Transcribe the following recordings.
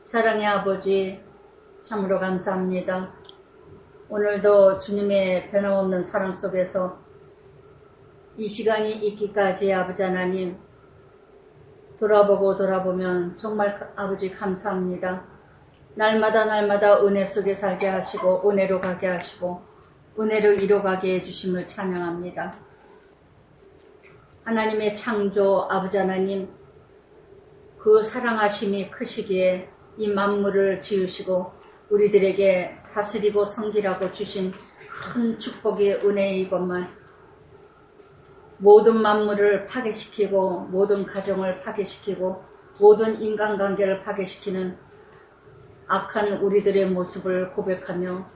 사랑의 아버지, 참으로 감사합니다. 오늘도 주님의 변함없는 사랑 속에서 이 시간이 있기까지 아버지 하나님 돌아보면 정말 아버지 감사합니다. 날마다 은혜 속에 살게 하시고 은혜로 가게 하시고 은혜로 이뤄가게 해주심을 찬양합니다. 하나님의 창조 아버지 하나님, 그 사랑하심이 크시기에 이 만물을 지으시고 우리들에게 다스리고 섬기라고 주신 큰 축복의 은혜이건만 모든 만물을 파괴시키고 모든 가정을 파괴시키고 모든 인간관계를 파괴시키는 악한 우리들의 모습을 고백하며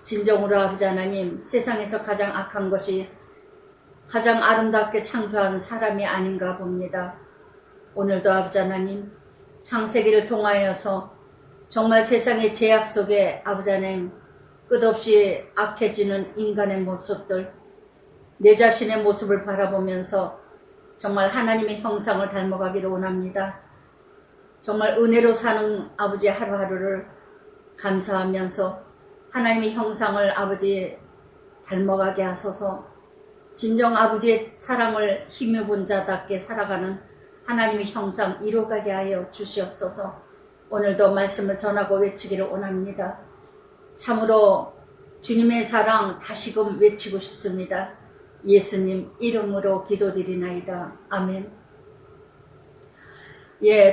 진정으로 아버지 하나님, 세상에서 가장 악한 것이 가장 아름답게 창조한 사람이 아닌가 봅니다. 오늘도 아버지 하나님, 창세기를 통하여서 정말 세상의 죄악 속에 아버지 하나님 끝없이 악해지는 인간의 모습들, 내 자신의 모습을 바라보면서 정말 하나님의 형상을 닮아가기를 원합니다. 정말 은혜로 사는 아버지 하루하루를 감사하면서 하나님의 형상을 아버지 닮아가게 하소서. 진정 아버지의 사랑을 힘입은 자답게 살아가는 하나님의 형상 이루어가게 하여 주시옵소서. 오늘도 말씀을 전하고 외치기를 원합니다. 참으로 주님의 사랑 다시금 외치고 싶습니다. 예수님 이름으로 기도드리나이다. 아멘.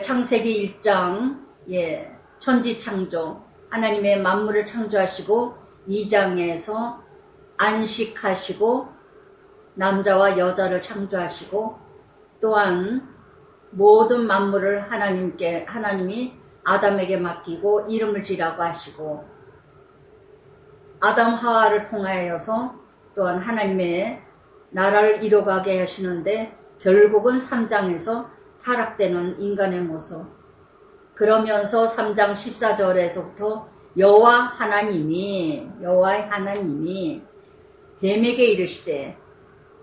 창세기 1장 천지창조 하나님의 만물을 창조하시고 2장에서 안식하시고 남자와 여자를 창조하시고 또한 모든 만물을 하나님이 아담에게 맡기고 이름을 지라고 하시고 아담 하와를 통하여서 또한 하나님의 나라를 이뤄가게 하시는데 결국은 3장에서 타락되는 인간의 모습, 그러면서 3장 14절에서부터 여호와 하나님이 뱀에게 이르시되,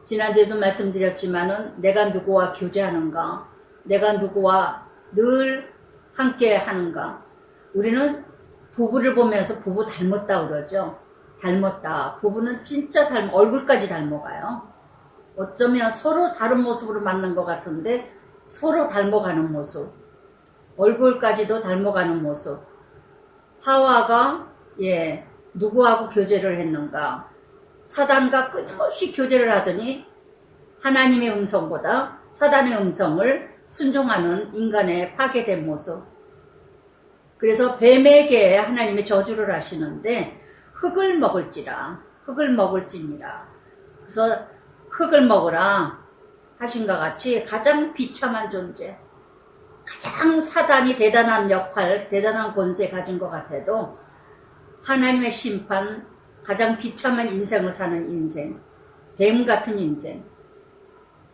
지난주에도 말씀드렸지만은 내가 누구와 교제하는가, 내가 누구와 늘 함께 하는가. 우리는 부부를 보면서 부부 닮았다 그러죠. 닮았다. 부부는 진짜 얼굴까지 닮아가요. 어쩌면 서로 다른 모습으로 만난 것 같은데 서로 닮아가는 모습, 얼굴까지도 닮아가는 모습. 하와가 누구하고 교제를 했는가? 사단과 끊임없이 교제를 하더니 하나님의 음성보다 사단의 음성을 순종하는 인간의 파괴된 모습. 그래서 뱀에게 하나님이 저주를 하시는데 흙을 먹을지니라. 그래서 흙을 먹으라 하신과 같이 가장 비참한 존재, 가장 사단이 대단한 역할, 대단한 권세 가진 것 같아도 하나님의 심판, 가장 비참한 인생을 사는 인생, 뱀 같은 인생,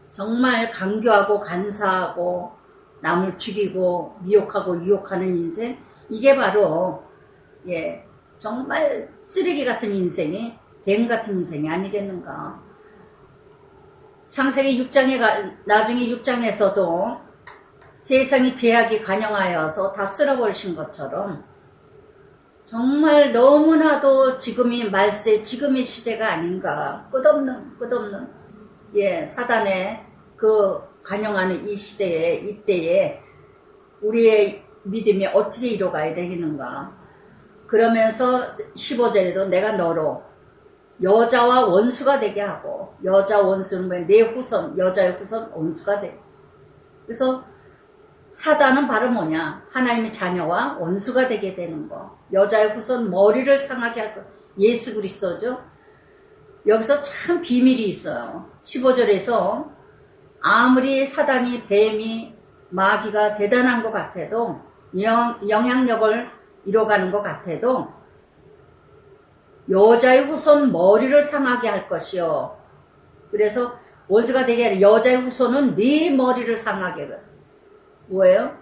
정말 강교하고 간사하고 남을 죽이고 미혹하고 유혹하는 인생, 이게 바로 정말 쓰레기 같은 인생이 뱀 같은 인생이 아니겠는가. 창세기 6장에 나중에 6장에서도 세상이 죄악이 관영하여서 다 쓸어버리신 것처럼 정말 너무나도 지금이 말세, 지금의 시대가 아닌가. 끝없는 사단의 그 관영하는 이 시대에, 이때에 우리의 믿음이 어떻게 이뤄가야 되겠는가. 그러면서 15절에도 내가 너로 여자와 원수가 되게 하고, 여자 원수는 뭐야? 내 후손, 여자의 후손 원수가 돼. 그래서 사단은 바로 뭐냐? 하나님의 자녀와 원수가 되게 되는 거. 여자의 후손 머리를 상하게 할 거. 예수 그리스도죠. 여기서 참 비밀이 있어요. 15절에서 아무리 사단이, 뱀이, 마귀가 대단한 것 같아도, 영향력을 이뤄가는 것 같아도 여자의 후손 머리를 상하게 할 것이요. 그래서 원수가 되게 하는 여자의 후손은 네 머리를 상하게 해. 뭐예요?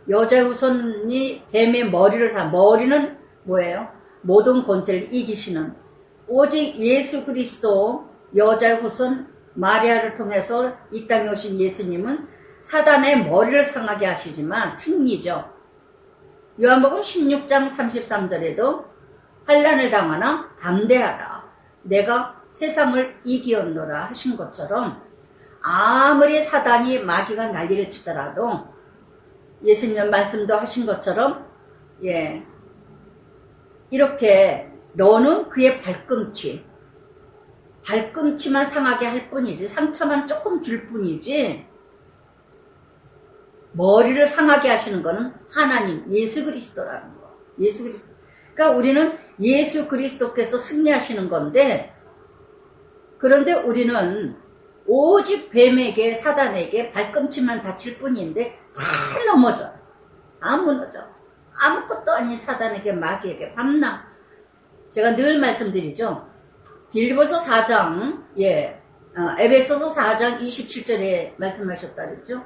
여자의 후손이 뱀의 머리를 머리는 뭐예요? 모든 권세를 이기시는 오직 예수 그리스도, 여자의 후손 마리아를 통해서 이 땅에 오신 예수님은 사단의 머리를 상하게 하시지만 승리죠. 요한복음 16장 33절에도 환난을 당하나 담대하라. 내가 세상을 이기었노라 하신 것처럼 아무리 사단이 마귀가 난리를 치더라도 예수님 말씀도 하신 것처럼 이렇게 너는 그의 발꿈치만 상하게 할 뿐이지 상처만 조금 줄 뿐이지 머리를 상하게 하시는 것은 하나님 예수 그리스도라는 거. 예수 그리스도. 그러니까 우리는 예수 그리스도께서 승리하시는 건데 그런데 우리는 오직 뱀에게 사단에게 발꿈치만 다칠 뿐인데 다 넘어져. 다 무너져. 아무것도 아닌 사단에게 마귀에게 밤낮. 제가 늘 말씀드리죠. 빌립보서 4장 에베소서 4장 27절에 말씀하셨다 그랬죠.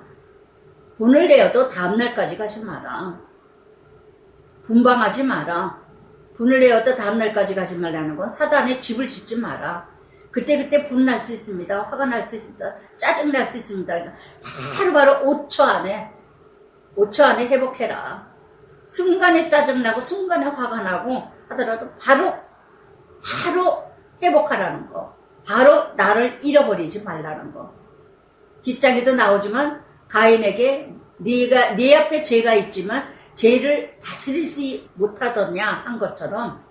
분을 내어도 다음날까지 가지 마라. 분방하지 마라. 분을 내어도 다음날까지 가지 말라는 건 사단의 집을 짓지 마라. 그때 분날 수 있습니다. 화가 날 수 있습니다. 짜증 날 수 있습니다. 바로 5초 안에 회복해라. 순간에 짜증 나고 순간에 화가 나고 하더라도 바로 회복하라는 거. 바로 나를 잃어버리지 말라는 거. 뒷장에도 나오지만 가인에게 네 앞에 죄가 있지만 죄를 다스리지 못하더냐 한 것처럼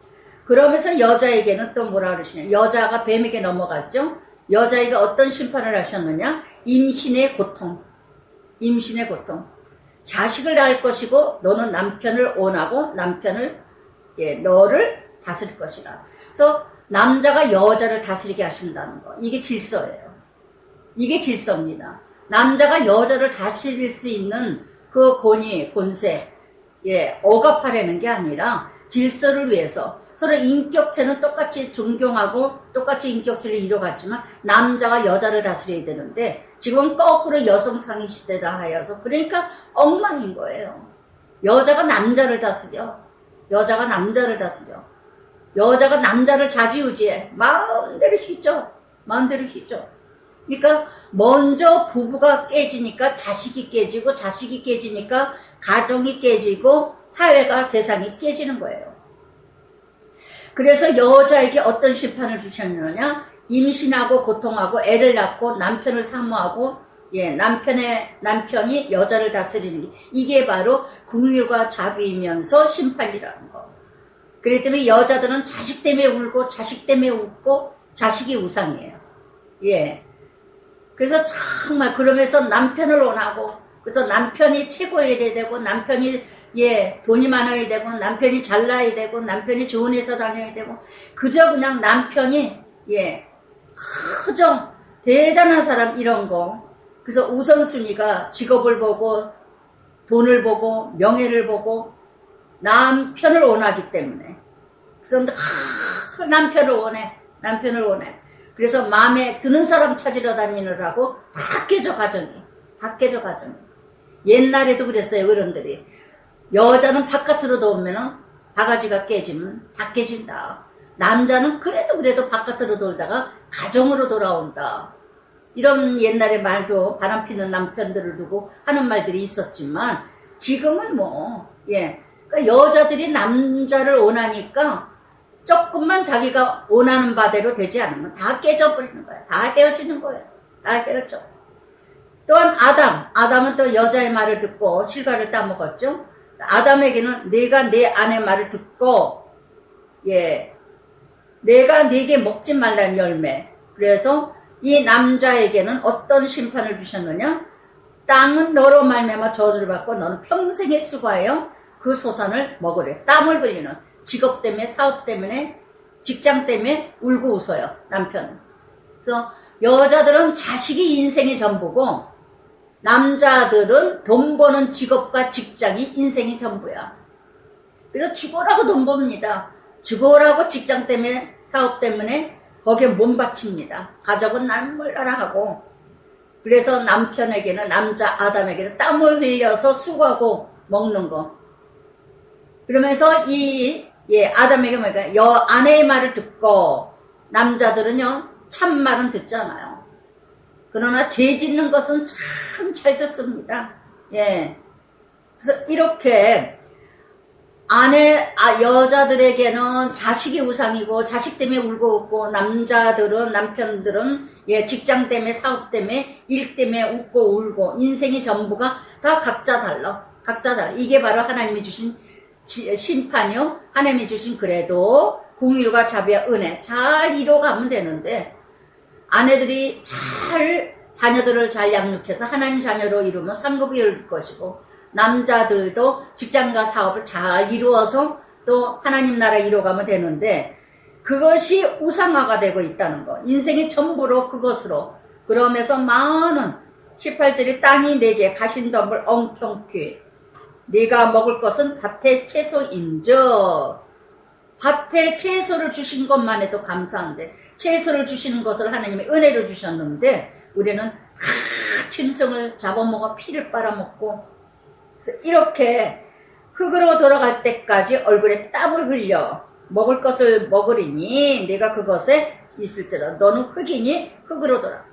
그러면서 여자에게는 또 뭐라 그러시냐. 여자가 뱀에게 넘어갔죠. 여자에게 어떤 심판을 하셨느냐. 임신의 고통. 자식을 낳을 것이고 너는 남편을 원하고 남편을 너를 다스릴 것이라. 그래서 남자가 여자를 다스리게 하신다는 거. 이게 질서예요. 이게 질서입니다. 남자가 여자를 다스릴 수 있는 그 권세, 억압하려는 게 아니라 질서를 위해서 서로 인격체는 똑같이 존경하고 똑같이 인격체를 이뤄갔지만 남자가 여자를 다스려야 되는데 지금 거꾸로 여성 상위 시대다 하여서 그러니까 엉망인 거예요. 여자가 남자를 다스려. 여자가 남자를 좌지우지해. 마음대로 휘죠. 그러니까 먼저 부부가 깨지니까 자식이 깨지고 자식이 깨지니까 가정이 깨지고 사회가 세상이 깨지는 거예요. 그래서 여자에게 어떤 심판을 주셨느냐. 임신하고 고통하고 애를 낳고 남편을 사모하고 남편이 여자를 다스리는 게 이게 바로 긍휼과 자비이면서 심판이라는 거. 그렇기 때문에 여자들은 자식 때문에 울고 자식 때문에 웃고 자식이 우상이에요. 그래서 정말 그러면서 남편을 원하고 그래서 남편이 최고여야 되고 남편이 돈이 많아야 되고 남편이 잘나야 되고 남편이 좋은 회사 다녀야 되고 그저 그냥 남편이 그저 대단한 사람 이런 거. 그래서 우선순위가 직업을 보고 돈을 보고 명예를 보고 남편을 원하기 때문에 그래서 남편을 원해. 그래서 마음에 드는 사람 찾으러 다니느라고 다 깨져 가정이. 옛날에도 그랬어요. 어른들이. 여자는 바깥으로 돌면은 바가지가 깨지면 다 깨진다. 남자는 그래도 바깥으로 돌다가 가정으로 돌아온다. 이런 옛날의 말도 바람피는 남편들을 두고 하는 말들이 있었지만 지금은 그러니까 여자들이 남자를 원하니까 조금만 자기가 원하는 바대로 되지 않으면 다 깨져버리는 거야. 다 헤어지는 거예요. 다 헤어져. 또한 아담은 또 여자의 말을 듣고 실과를 따먹었죠. 아담에게는 내가 내 아내 말을 듣고 내가 네게 먹지 말라는 열매. 그래서 이 남자에게는 어떤 심판을 주셨느냐. 땅은 너로 말미암아 저주를 받고 너는 평생의 수고하여 그 소산을 먹으래. 땀을 흘리는 직업 때문에 사업 때문에 직장 때문에 울고 웃어요. 남편은. 그래서 여자들은 자식이 인생의 전부고 남자들은 돈 버는 직업과 직장이 인생의 전부야. 그래서 죽어라고 돈 법니다. 죽어라고 직장 때문에 사업 때문에 거기에 몸 바칩니다. 가족은 날몰라라 하고. 그래서 남편에게는 남자 아담에게는 땀을 흘려서 수고하고 먹는 거. 그러면서 아담에게 뭐니까 아내의 말을 듣고 남자들은요 참말은 듣잖아요. 그러나 죄 짓는 것은 참 잘 듣습니다. 예. 그래서 이렇게 여자들에게는 자식이 우상이고 자식 때문에 울고 웃고, 남편들은 예, 직장 때문에, 사업 때문에, 일 때문에 웃고 울고, 인생의 전부가 다 각자 달라. 이게 바로 하나님이 주신 심판이요. 하나님이 주신 그래도 공의와 자비와 은혜 잘 이뤄가면 되는데, 아내들이 자녀들을 잘 양육해서 하나님 자녀로 이루면 상급이 올 것이고, 남자들도 직장과 사업을 잘 이루어서 또 하나님 나라 이뤄가면 되는데, 그것이 우상화가 되고 있다는 거. 인생의 전부로 그것으로. 그러면서 많은 18절이 땅이 내게 가신덤을 엉켜퀴 네가 먹을 것은 밭의 채소인저. 밭에 채소를 주신 것만 해도 감사한데, 채소를 주시는 것을 하나님의 은혜로 주셨는데 우리는 짐승을 잡아먹어 피를 빨아먹고, 그래서 이렇게 흙으로 돌아갈 때까지 얼굴에 땀을 흘려 먹을 것을 먹으리니 네가 그것에 있을지라 너는 흙이니 흙으로 돌아.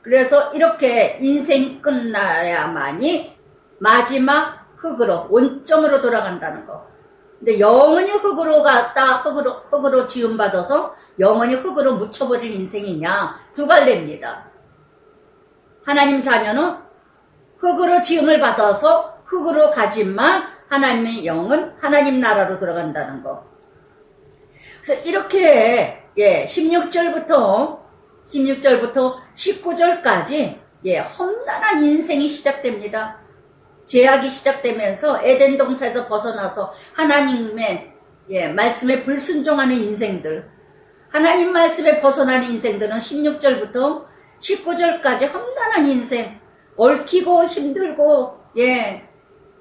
그래서 이렇게 인생이 끝나야만이 마지막 흙으로, 원점으로 돌아간다는 거. 근데 영원히 흙으로 갔다 흙으로 지음받아서 영원히 흙으로 묻혀버릴 인생이냐, 두 갈래입니다. 하나님 자녀는 흙으로 지음을 받아서 흙으로 가지만 나님의 영은 하나님 나라로 들어간다는 거. 그래서 이렇게 16절부터 19절까지 험난한 인생이 시작됩니다. 죄악이 시작되면서 에덴 동산에서 벗어나서 하나님의 말씀에 불순종하는 인생들, 하나님 말씀에 벗어나는 인생들은 16절부터 19절까지 험난한 인생, 얽히고 힘들고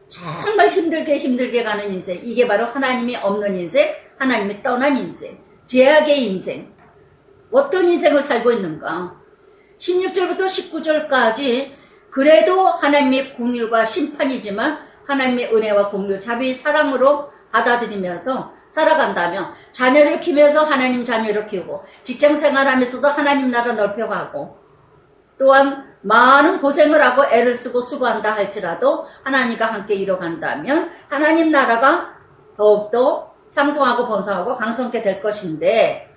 정말 힘들게 가는 인생, 이게 바로 하나님이 없는 인생, 하나님이 떠난 인생, 죄악의 인생. 어떤 인생을 살고 있는가? 16절부터 19절까지 그래도 하나님의 공의와 심판이지만 하나님의 은혜와 공의, 자비, 사랑으로 받아들이면서 살아간다면, 자녀를 키우면서 하나님 자녀를 키우고, 직장 생활하면서도 하나님 나라 넓혀가고, 또한 많은 고생을 하고 애를 쓰고 수고한다 할지라도 하나님과 함께 이뤄간다면 하나님 나라가 더욱더 창성하고 번성하고 강성케 될 것인데,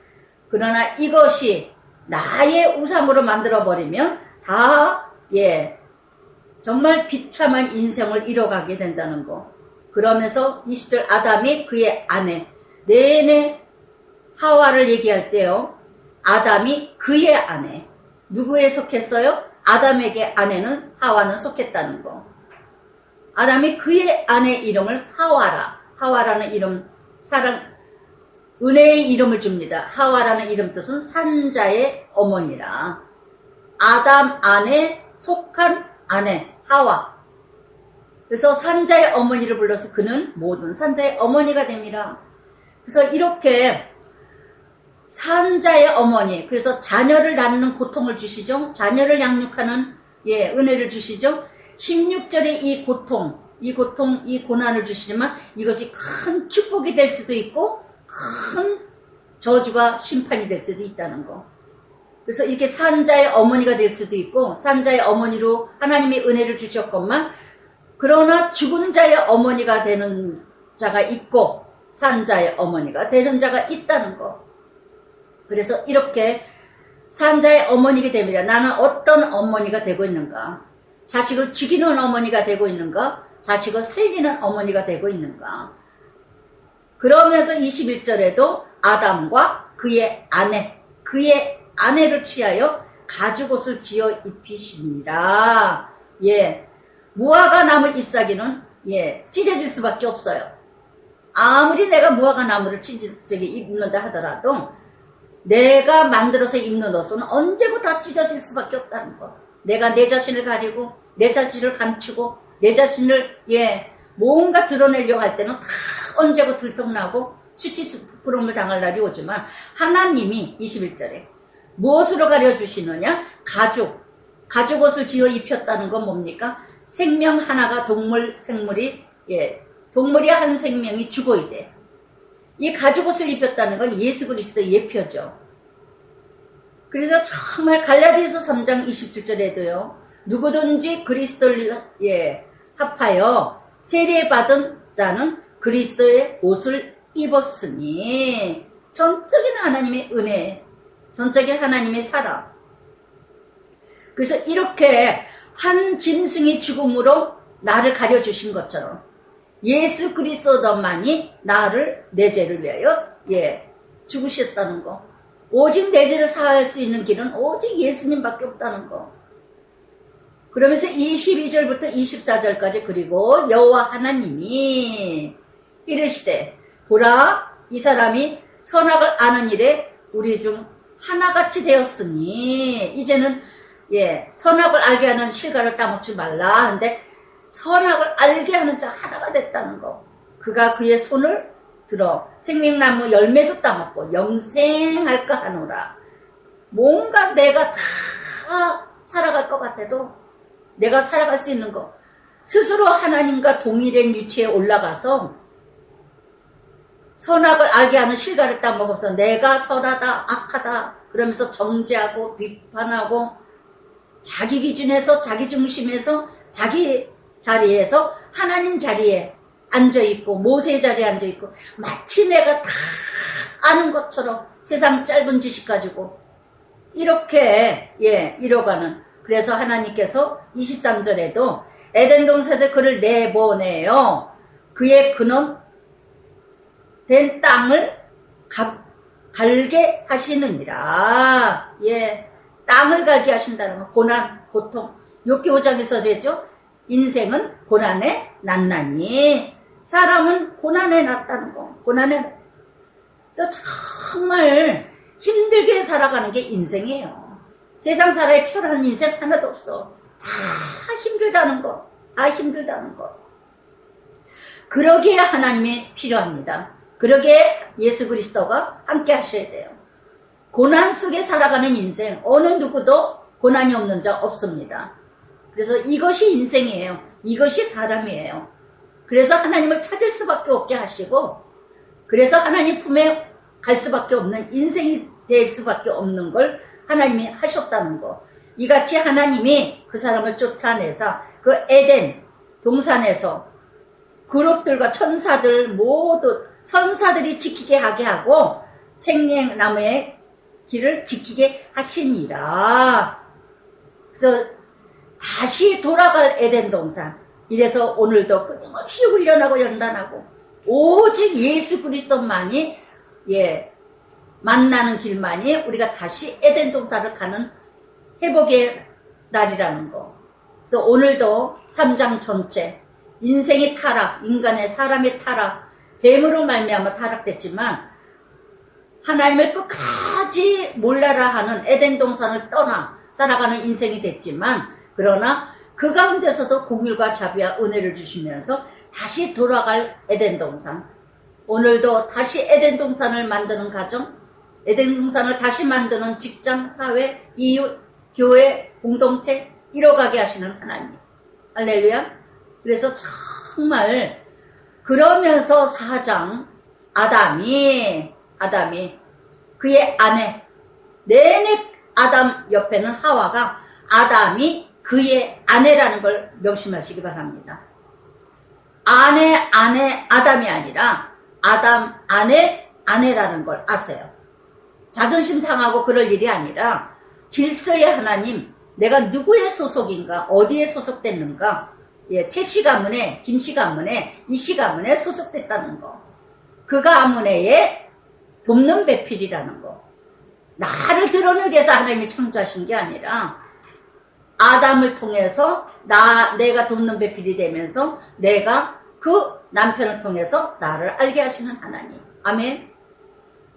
그러나 이것이 나의 우상으로 만들어버리면 다 정말 비참한 인생을 이뤄가게 된다는 거. 그러면서 20절 아담이 그의 아내, 내내 하와를 얘기할 때요, 아담이 그의 아내, 누구에 속했어요? 아담에게 아내는 하와는 속했다는 거. 아담이 그의 아내 이름을 하와라는 이름, 은혜의 이름을 줍니다. 하와라는 이름 뜻은 산자의 어머니라. 아담 안에 속한 아내 하와. 그래서 산자의 어머니를 불러서 그는 모든 산자의 어머니가 됩니다. 그래서 이렇게 산자의 어머니, 그래서 자녀를 낳는 고통을 주시죠. 자녀를 양육하는 은혜를 주시죠. 16절에 이 고통, 이 고난을 주시지만 이것이 큰 축복이 될 수도 있고 큰 저주가 심판이 될 수도 있다는 거. 그래서 이렇게 산자의 어머니가 될 수도 있고, 산자의 어머니로 하나님의 은혜를 주셨건만, 그러나 죽은 자의 어머니가 되는 자가 있고 산자의 어머니가 되는 자가 있다는 거. 그래서 이렇게 산자의 어머니가 됩니다. 나는 어떤 어머니가 되고 있는가? 자식을 죽이는 어머니가 되고 있는가? 자식을 살리는 어머니가 되고 있는가? 그러면서 21절에도 아담과 그의 아내를 취하여 가죽옷을 지어 입히시니라. 무화과 나무 잎사귀는 찢어질 수밖에 없어요. 아무리 내가 무화과 나무를 입는다 하더라도 내가 만들어서 입는 옷은 언제고 다 찢어질 수밖에 없다는 거. 내가 내 자신을 가리고 내 자신을 감추고 내 자신을 뭔가 드러내려고 할 때는 다 언제고 들통나고 수치스러움을 당할 날이 오지만, 하나님이 21절에 무엇으로 가려주시느냐? 가죽옷을 지어 입혔다는 건 뭡니까? 생명 하나가 동물이 한 생명이 죽어야 돼. 이 가죽옷을 입혔다는 건 예수 그리스도의 예표죠. 그래서 정말 갈라디아서 3장 27절에도요. 누구든지 그리스도를 합하여 세례받은 자는 그리스도의 옷을 입었으니 전적인 하나님의 은혜, 전적인 하나님의 사랑. 그래서 이렇게 한 짐승의 죽음으로 나를 가려주신 것처럼 예수 그리스도만이 나를 내 죄를 위하여 죽으셨다는 거. 오직 내 죄를 사할 수 있는 길은 오직 예수님밖에 없다는 거. 그러면서 22절부터 24절까지 그리고 여호와 하나님이 이르시되 보라 이 사람이 선악을 아는 일에 우리 중 하나같이 되었으니 이제는 선악을 알게 하는 실과를 따먹지 말라 하는데 선악을 알게 하는 자 하나가 됐다는 거. 그가 그의 손을 들어 생명나무 열매도 따먹고 영생할까 하노라. 뭔가 내가 다 살아갈 것 같아도 내가 살아갈 수 있는 거 스스로 하나님과 동일한 위치에 올라가서 선악을 알게 하는 실과를 따먹어서 내가 선하다 악하다 그러면서 정죄하고 비판하고 자기 기준에서 자기 중심에서 자기 자리에서 하나님 자리에 앉아있고 모세 자리에 앉아있고 마치 내가 다 아는 것처럼 세상 짧은 지식 가지고 이렇게 이뤄가는. 그래서 하나님께서 23절에도 에덴 동산에서 그를 내보내요. 그의 근원 된 땅을 갈게 하시느니라. 땅을 갈게 하신다는 건 고난, 고통. 욥기 5장에서 되죠. 인생은 고난에 났나니 사람은 고난에 났다는 거. 고난에. 그래서 정말 힘들게 살아가는 게 인생이에요. 세상 사람의 편한 인생 하나도 없어. 다 힘들다는 거. 다 힘들다는 거. 그러기에 하나님이 필요합니다. 그러기에 예수 그리스도가 함께 하셔야 돼요. 고난 속에 살아가는 인생 어느 누구도 고난이 없는 자 없습니다. 그래서 이것이 인생이에요. 이것이 사람이에요. 그래서 하나님을 찾을 수밖에 없게 하시고 그래서 하나님 품에 갈 수밖에 없는 인생이 될 수밖에 없는 걸 하나님이 하셨다는 거. 이같이 하나님이 그 사람을 쫓아내서 그 에덴 동산에서 그룹들과 천사들 모두 천사들이 지키게 하게 하고 생명나무의 길을 지키게 하시니라. 그래서 다시 돌아갈 에덴 동산. 이래서 오늘도 끊임없이 훈련하고 연단하고 오직 예수 그리스도만이 만나는 길만이 우리가 다시 에덴 동산을 가는 회복의 날이라는 거. 그래서 오늘도 3장 전체 인생의 타락, 인간의 사람의 타락, 뱀으로 말미암아 타락됐지만 하나님을 끝까지 몰라라 하는 에덴 동산을 떠나 살아가는 인생이 됐지만 그러나 그 가운데서도 공율과 자비와 은혜를 주시면서 다시 돌아갈 에덴 동산. 오늘도 다시 에덴 동산을 만드는 가정, 에덴 동산을 다시 만드는 직장, 사회, 이웃, 교회, 공동체 이뤄가게 하시는 하나님. 할렐루야. 그래서 정말 그러면서 4장 아담이 그의 아내 내내 아담 옆에는 하와가 아담이 그의 아내라는 걸 명심하시기 바랍니다. 아내 아담이 아니라 아담 아내라는 걸 아세요. 자존심 상하고 그럴 일이 아니라 질서의 하나님, 내가 누구의 소속인가, 어디에 소속됐는가, 최씨 가문에, 김씨 가문에, 이씨 가문에 소속됐다는 거. 그 가문에 돕는 배필이라는 거. 나를 드러내기 위해서 하나님이 창조하신 게 아니라 아담을 통해서 내가 돕는 배필이 되면서 내가 그 남편을 통해서 나를 알게 하시는 하나님. 아멘.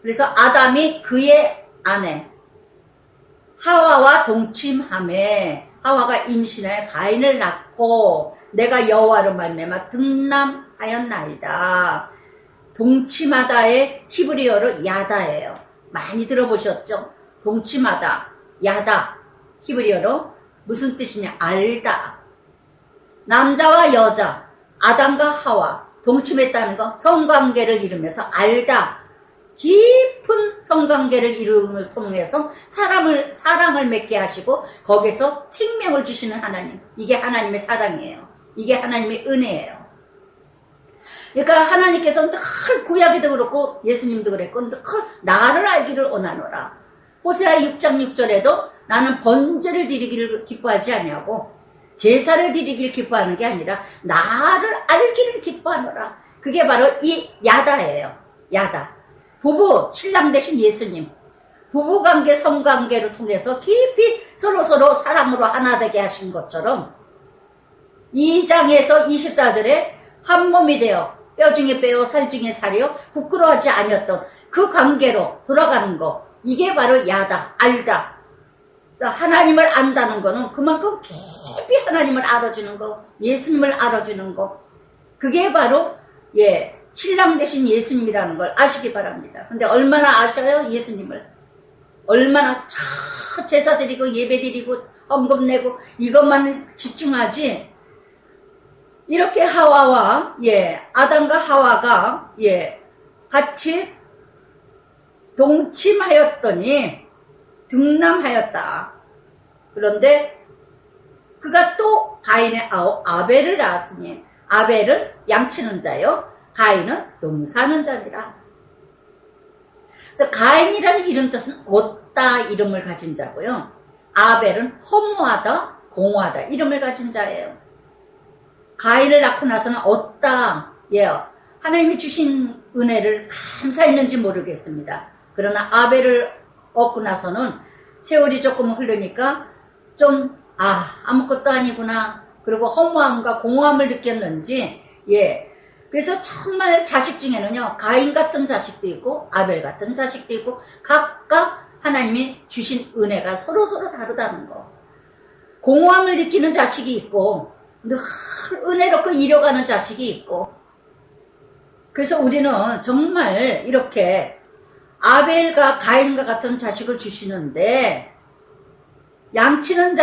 그래서 아담이 그의 아내 하와와 동침하매 하와가 임신하여 가인을 낳고 내가 여호와로 말미암아 등남하였나이다. 동침하다의 히브리어로 야다예요. 많이 들어보셨죠? 동침하다, 야다. 히브리어로 무슨 뜻이냐? 알다. 남자와 여자, 아담과 하와 동침했다는 거, 성관계를 이루면서 알다. 깊은 성관계를 이루음을 통해서 사랑을 맺게 하시고 거기서 생명을 주시는 하나님. 이게 하나님의 사랑이에요. 이게 하나님의 은혜예요. 그러니까 하나님께서는 늘 구약에도 그렇고 예수님도 그랬고 늘 나를 알기를 원하노라. 호세아 6장 6절에도 나는 번제를 드리기를 기뻐하지 아니하고 제사를 드리기를 기뻐하는 게 아니라 나를 알기를 기뻐하노라. 그게 바로 이 야다예요. 야다. 부부, 신랑 되신 예수님. 부부관계, 성관계를 통해서 깊이 서로서로 사랑으로 하나 되게 하신 것처럼 2장에서 24절에 한 몸이 되어 뼈 중에 뼈요 살 중에 살이요 부끄러워하지 아니었던 그 관계로 돌아가는 거. 이게 바로 야다, 알다. 하나님을 안다는 거는 그만큼 깊이 하나님을 알아주는 거, 예수님을 알아주는 거. 그게 바로 신랑 되신 예수님이라는 걸 아시기 바랍니다. 근데 얼마나 아셔요? 예수님을. 얼마나 제사 드리고 예배 드리고 헌금 내고 이것만 집중하지. 이렇게 하와와 아담과 하와가 같이 동침하였더니 등남하였다. 그런데 그가 또 가인의 아벨을 낳았으니 아벨은 양치는 자요 가인은 농사하는 자니라. 그래서 가인이라는 이름 뜻은 얻다 이름을 가진 자고요. 아벨은 허무하다 공허하다 이름을 가진 자예요. 가인을 낳고 나서는 얻다 하나님이 주신 은혜를 감사했는지 모르겠습니다. 그러나 아벨을 얻고 나서는 세월이 조금 흐르니까 좀 아무것도 아니구나. 그리고 허무함과 공허함을 느꼈는지 그래서 정말 자식 중에는요 가인 같은 자식도 있고 아벨 같은 자식도 있고 각각 하나님이 주신 은혜가 서로서로 다르다는 거. 공허함을 느끼는 자식이 있고 늘 은혜롭고 이뤄가는 자식이 있고. 그래서 우리는 정말 이렇게 아벨과 가인과 같은 자식을 주시는데 양치는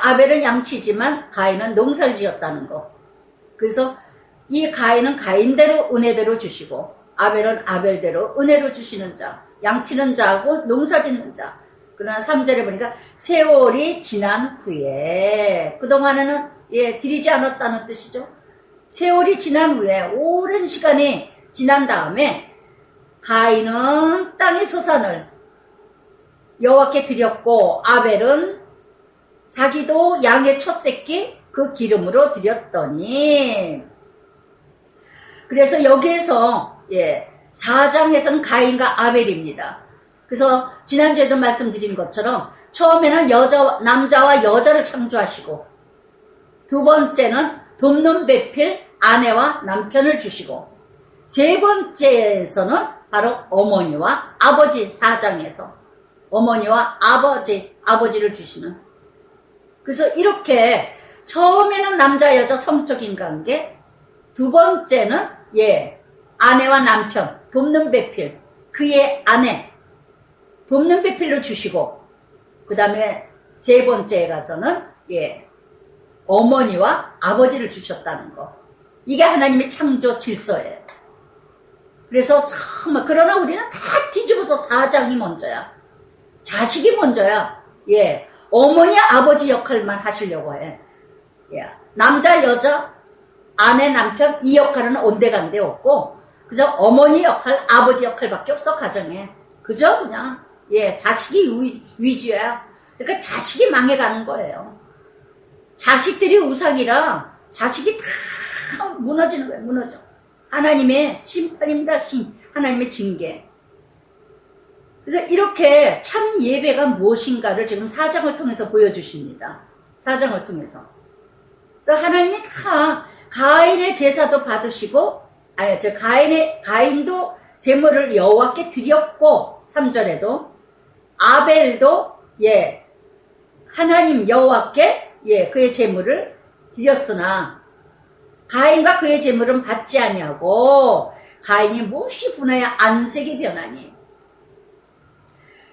아벨은 양치지만 가인은 농사를 지었다는 거. 그래서 이 가인은 가인대로 은혜대로 주시고 아벨은 아벨대로 은혜로 주시는 자. 양치는 자하고 농사 짓는 자. 그러나 3절에 보니까 세월이 지난 후에 그동안에는 드리지 않았다는 뜻이죠. 세월이 지난 후에 오랜 시간이 지난 다음에 가인은 땅의 소산을 여호와께 드렸고 아벨은 자기도 양의 첫 새끼 그 기름으로 드렸더니. 그래서 여기에서 4장에서는 가인과 아벨입니다. 그래서 지난주에도 말씀드린 것처럼 처음에는 남자와 여자를 창조하시고 두 번째는 돕는 배필 아내와 남편을 주시고 세 번째에서는 바로 어머니와 아버지 4장에서 어머니와 아버지를 주시는. 그래서 이렇게 처음에는 남자 여자 성적인 관계, 두 번째는 아내와 남편 돕는 배필 그의 아내 돕는 배필로 주시고 그 다음에 세 번째에 가서는 어머니와 아버지를 주셨다는 거. 이게 하나님의 창조 질서예요. 그래서 정말 그러나 우리는 다 뒤집어서 4장이 먼저야. 자식이 먼저야. 어머니 아버지 역할만 하시려고 해. 남자 여자 아내 남편 이 역할은 온데간데 없고 그저 어머니 역할 아버지 역할밖에 없어 가정에. 그저 그냥 자식이 위주야. 그러니까 자식이 망해가는 거예요. 자식들이 우상이라 자식이 다 무너지는 거예요. 무너져. 하나님의 심판입니다. 하나님의 징계. 그래서 이렇게 참 예배가 무엇인가를 지금 4장을 통해서 보여주십니다. 4장을 통해서. 그래서 하나님이 다 가인의 제사도 받으시고 가인도 제물을 여호와께 드렸고 3절에도 아벨도 하나님 여호와께 그의 제물을 드렸으나 가인과 그의 제물은 받지 아니하고 가인이 몹시 분하여 안색이 변하니.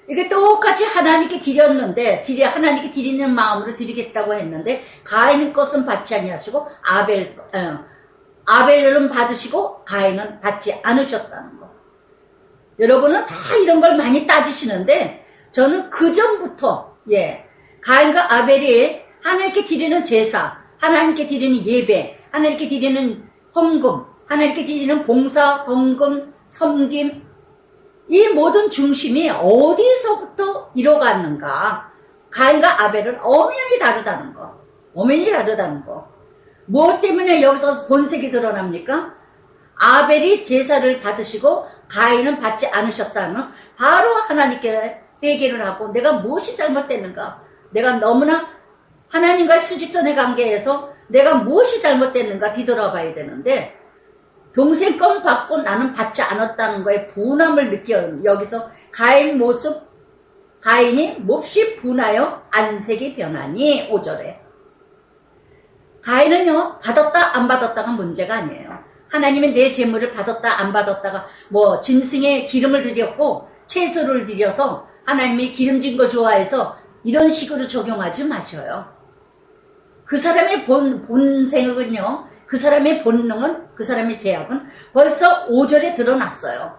이게 똑같이 하나님께 드렸는데 하나님께 드리는 마음으로 드리겠다고 했는데 가인은 것은 받지 아니하시고 아벨은 받으시고 가인은 받지 않으셨다는 거. 여러분은 다 이런 걸 많이 따지시는데 저는 그 전부터 가인과 아벨이 하나님께 드리는 제사, 하나님께 드리는 예배, 하나님께 드리는 헌금, 하나님께 드리는 봉사, 헌금, 섬김, 이 모든 중심이 어디서부터 이뤄갔는가? 가인과 아벨은 엄연히 다르다는 거. 엄연히 다르다는 거. 무엇 때문에 여기서 본색이 드러납니까? 아벨이 제사를 받으시고 가인은 받지 않으셨다면 바로 하나님께 회개를 하고 내가 무엇이 잘못됐는가? 내가 너무나 하나님과의 수직선의 관계에서 내가 무엇이 잘못됐는가 뒤돌아봐야 되는데 동생 건 받고 나는 받지 않았다는 거에 분함을 느껴 여기서 가인 모습 가인이 몹시 분하여 안색이 변하니 5절에 가인은요 받았다 안 받았다가 문제가 아니에요. 하나님이 내 재물을 받았다 안 받았다가 뭐 짐승에 기름을 드렸고 채소를 드려서 하나님이 기름진 거 좋아해서 이런 식으로 적용하지 마셔요. 그 사람의 본생은요 그 사람의 본능은 그 사람의 죄악은 벌써 5절에 드러났어요.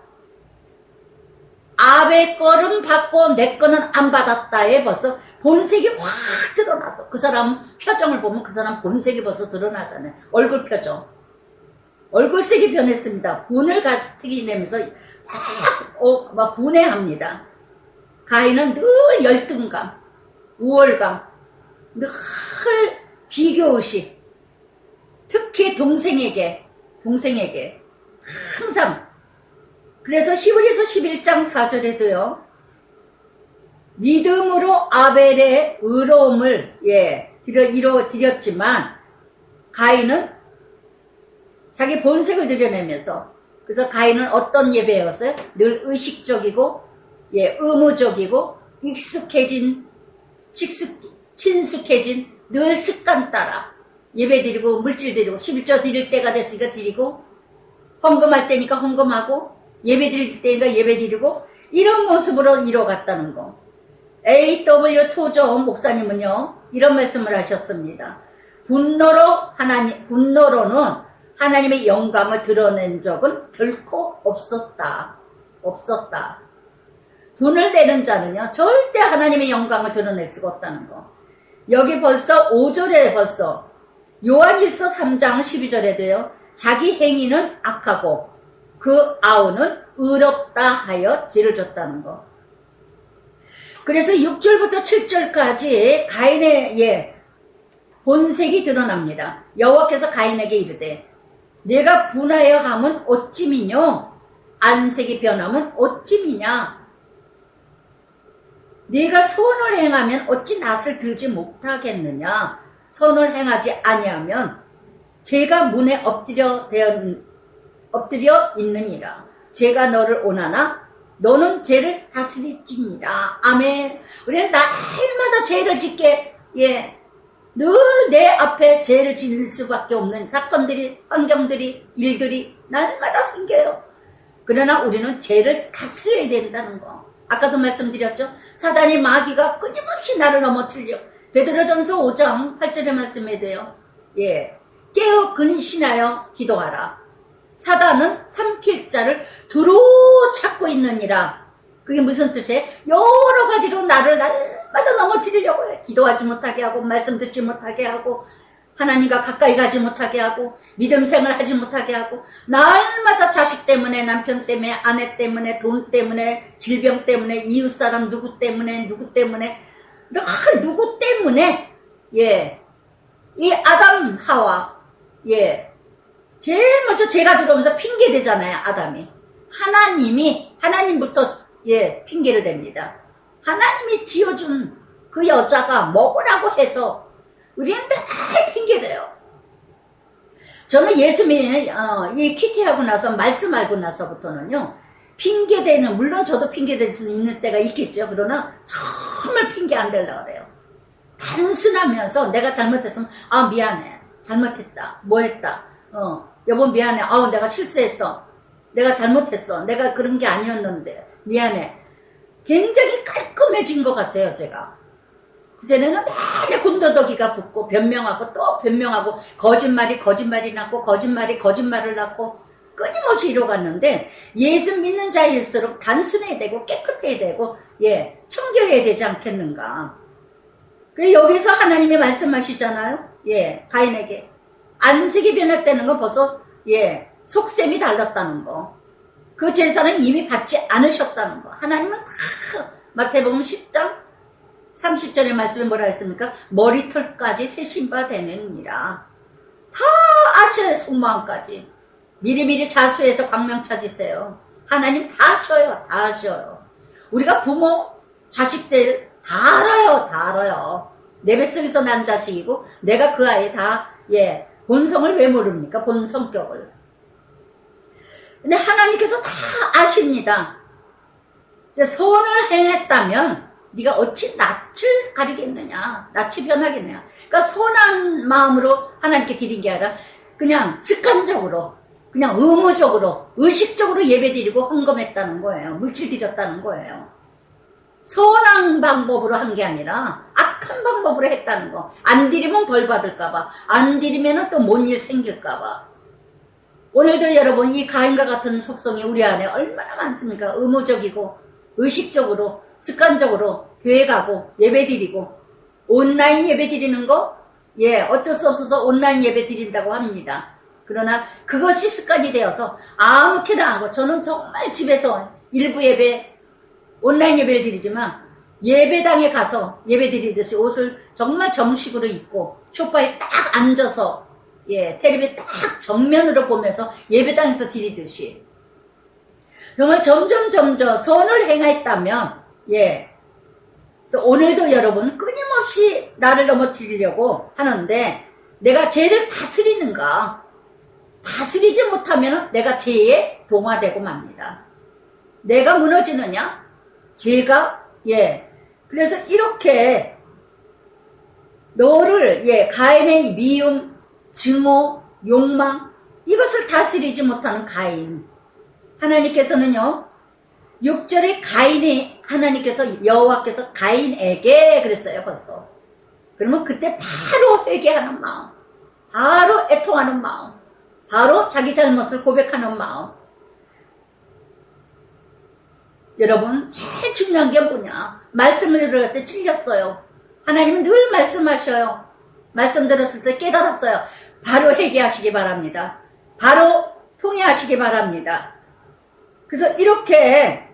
아벨 거는 받고 내 거는 안 받았다에 벌써 본색이 확 드러났어. 그 사람 표정을 보면 그 사람 본색이 벌써 드러나잖아요. 얼굴 표정. 얼굴색이 변했습니다. 분을 가득히 내면서 막 분해합니다. 가인은 늘 열등감, 우월감, 늘 비교의식, 특히 동생에게 항상. 그래서 히브리서 11장 4절에도요 믿음으로 아벨의 의로움을 드렸지만 가인은 자기 본색을 드러내면서 그래서 가인은 어떤 예배였어요? 늘 의식적이고 의무적이고 친숙해진 늘 습관 따라 예배 드리고 물질 드리고 11조 드릴 때가 됐으니까 드리고 헌금할 때니까 헌금하고 예배 드릴 때니까 예배 드리고 이런 모습으로 이뤄갔다는 거. A.W. 토저 목사님은요 이런 말씀을 하셨습니다. 분노로는 하나님의 영광을 드러낸 적은 결코 없었다. 분을 내는 자는요 절대 하나님의 영광을 드러낼 수가 없다는 거. 여기 벌써 5절에 벌써 요한일서 3장 12절에도요 자기 행위는 악하고 그 아우는 의롭다 하여 죄를 졌다는 거. 그래서 6절부터 7절까지 가인의 본색이 드러납니다. 여호와께서 가인에게 이르되 내가 분하여 함은 어찌미뇨 안색이 변함은 어찌미냐 네가 선을 행하면 어찌 낯을 들지 못하겠느냐 선을 행하지 아니하면 죄가 문에 엎드려 있느니라 죄가 너를 오나나 너는 죄를 다스릴지니라. 아멘. 우리는 날마다 죄를 짓게 늘 내 앞에 죄를 지을 수밖에 없는 사건들이 환경들이 일들이 날마다 생겨요. 그러나 우리는 죄를 다스려야 된다는 거. 아까도 말씀드렸죠. 사단이 마귀가 끊임없이 나를 넘어뜨려. 베드로전서 5장 8절의 말씀에 대해요. 깨어 근신하여 기도하라. 사단은 삼킬 자를 두루 찾고 있느니라. 그게 무슨 뜻이에요? 여러 가지로 나를 날마다 넘어뜨리려고 해. 기도하지 못하게 하고 말씀 듣지 못하게 하고 하나님과 가까이 가지 못하게 하고 믿음 생활 하지 못하게 하고 날마다 자식 때문에 남편 때문에 아내 때문에 돈 때문에 질병 때문에 이웃사람 누구 때문에 늘 누구 때문에 이 아담 하와 제일 먼저 죄가 들어오면서 핑계 대잖아요. 아담이 하나님부터 핑계를 댑니다. 하나님이 지어준 그 여자가 먹으라고 해서 우리는 늘 핑계대요. 저는 예수님이 이 큐티하고 나서 말씀 알고 나서부터는요 핑계대는 물론 저도 핑계댈 수 있는 때가 있겠죠. 그러나 정말 핑계 안 대려고 그래요. 단순하면서 내가 잘못했으면 미안해 잘못했다 뭐 했다 여보 미안해 내가 실수했어 내가 잘못했어 내가 그런 게 아니었는데 미안해. 굉장히 깔끔해진 것 같아요. 제가 그전에는 내내 군더더기가 붙고 변명하고 또 변명하고 거짓말이 낳고 거짓말을 낳고 끊임없이 이뤄갔는데 예수 믿는 자일수록 단순해야 되고 깨끗해야 되고 청결해야 되지 않겠는가. 그래서 여기서 하나님이 말씀하시잖아요. 가인에게 안색이 변했다는 거 벌써 속셈이 달랐다는 거. 그 제사는 이미 받지 않으셨다는 거. 하나님은 다 마태복음 10장 30절의 말씀에 뭐라 했습니까? 머리털까지 세신 바 되느니라. 다 아셔요. 속마음까지. 미리미리 자수해서 광명 찾으세요. 하나님 다 아셔요. 다 아셔요. 우리가 부모 자식들 다 알아요. 다 알아요. 내 뱃속에서 난 자식이고 내가 그 아이 다 본성을 왜 모릅니까? 본 성격을. 근데 하나님께서 다 아십니다. 선을 행했다면 네가 어찌 낯을 가리겠느냐, 낯이 변하겠느냐. 그러니까 선한 마음으로 하나님께 드린 게 아니라 그냥 습관적으로, 그냥 의무적으로, 의식적으로 예배드리고 헌금했다는 거예요. 물질 드렸다는 거예요. 선한 방법으로 한 게 아니라 악한 방법으로 했다는 거. 안 드리면 벌 받을까봐, 안 드리면 또 뭔 일 생길까봐. 오늘도 여러분 이 가인과 같은 속성이 우리 안에 얼마나 많습니까? 의무적이고 의식적으로 습관적으로 교회 가고 예배 드리고 온라인 예배 드리는 거 어쩔 수 없어서 온라인 예배 드린다고 합니다. 그러나 그것이 습관이 되어서 아무렇게나 하고 저는 정말 집에서 일부 예배 온라인 예배를 드리지만 예배당에 가서 예배 드리듯이 옷을 정말 정식으로 입고 소파에 딱 앉아서 텔레비 딱 정면으로 보면서 예배당에서 드리듯이 정말 점점 선을 행했다면 그래서 오늘도 여러분 끊임없이 나를 넘어뜨리려고 하는데 내가 죄를 다스리는가? 다스리지 못하면 내가 죄에 동화되고 맙니다. 내가 무너지느냐? 죄가 그래서 이렇게 너를 가인의 미움, 증오, 욕망 이것을 다스리지 못하는 가인. 하나님께서는요 6절에 가인이 하나님께서 여호와께서 가인에게 그랬어요. 벌써. 그러면 그때 바로 회개하는 마음, 바로 애통하는 마음, 바로 자기 잘못을 고백하는 마음. 여러분 제일 중요한 게 뭐냐? 말씀을 들을 때 찔렸어요. 하나님은 늘 말씀하셔요. 말씀 들었을 때 깨달았어요. 바로 회개하시기 바랍니다. 바로 통회하시기 바랍니다. 그래서 이렇게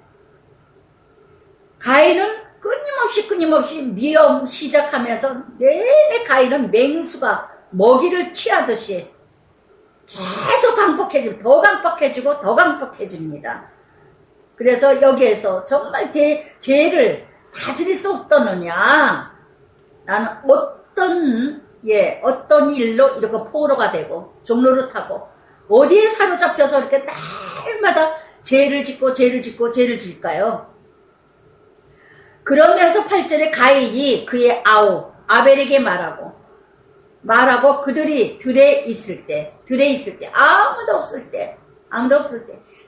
가인은 끊임없이 미움 시작하면서 내내 가인은 맹수가 먹이를 취하듯이 계속 강폭해지고 더 강폭해지고 더 강폭해집니다. 그래서 여기에서 정말 죄를 다스릴 수 없더느냐. 나는 어떤 일로 이렇게 포로가 되고 종로를 타고 어디에 사로잡혀서 이렇게 날마다 죄를 짓고 질까요? 그러면서 8절에 가인이 그의 아우 아벨에게 말하고 그들이 들에 있을 때 아무도 없을 때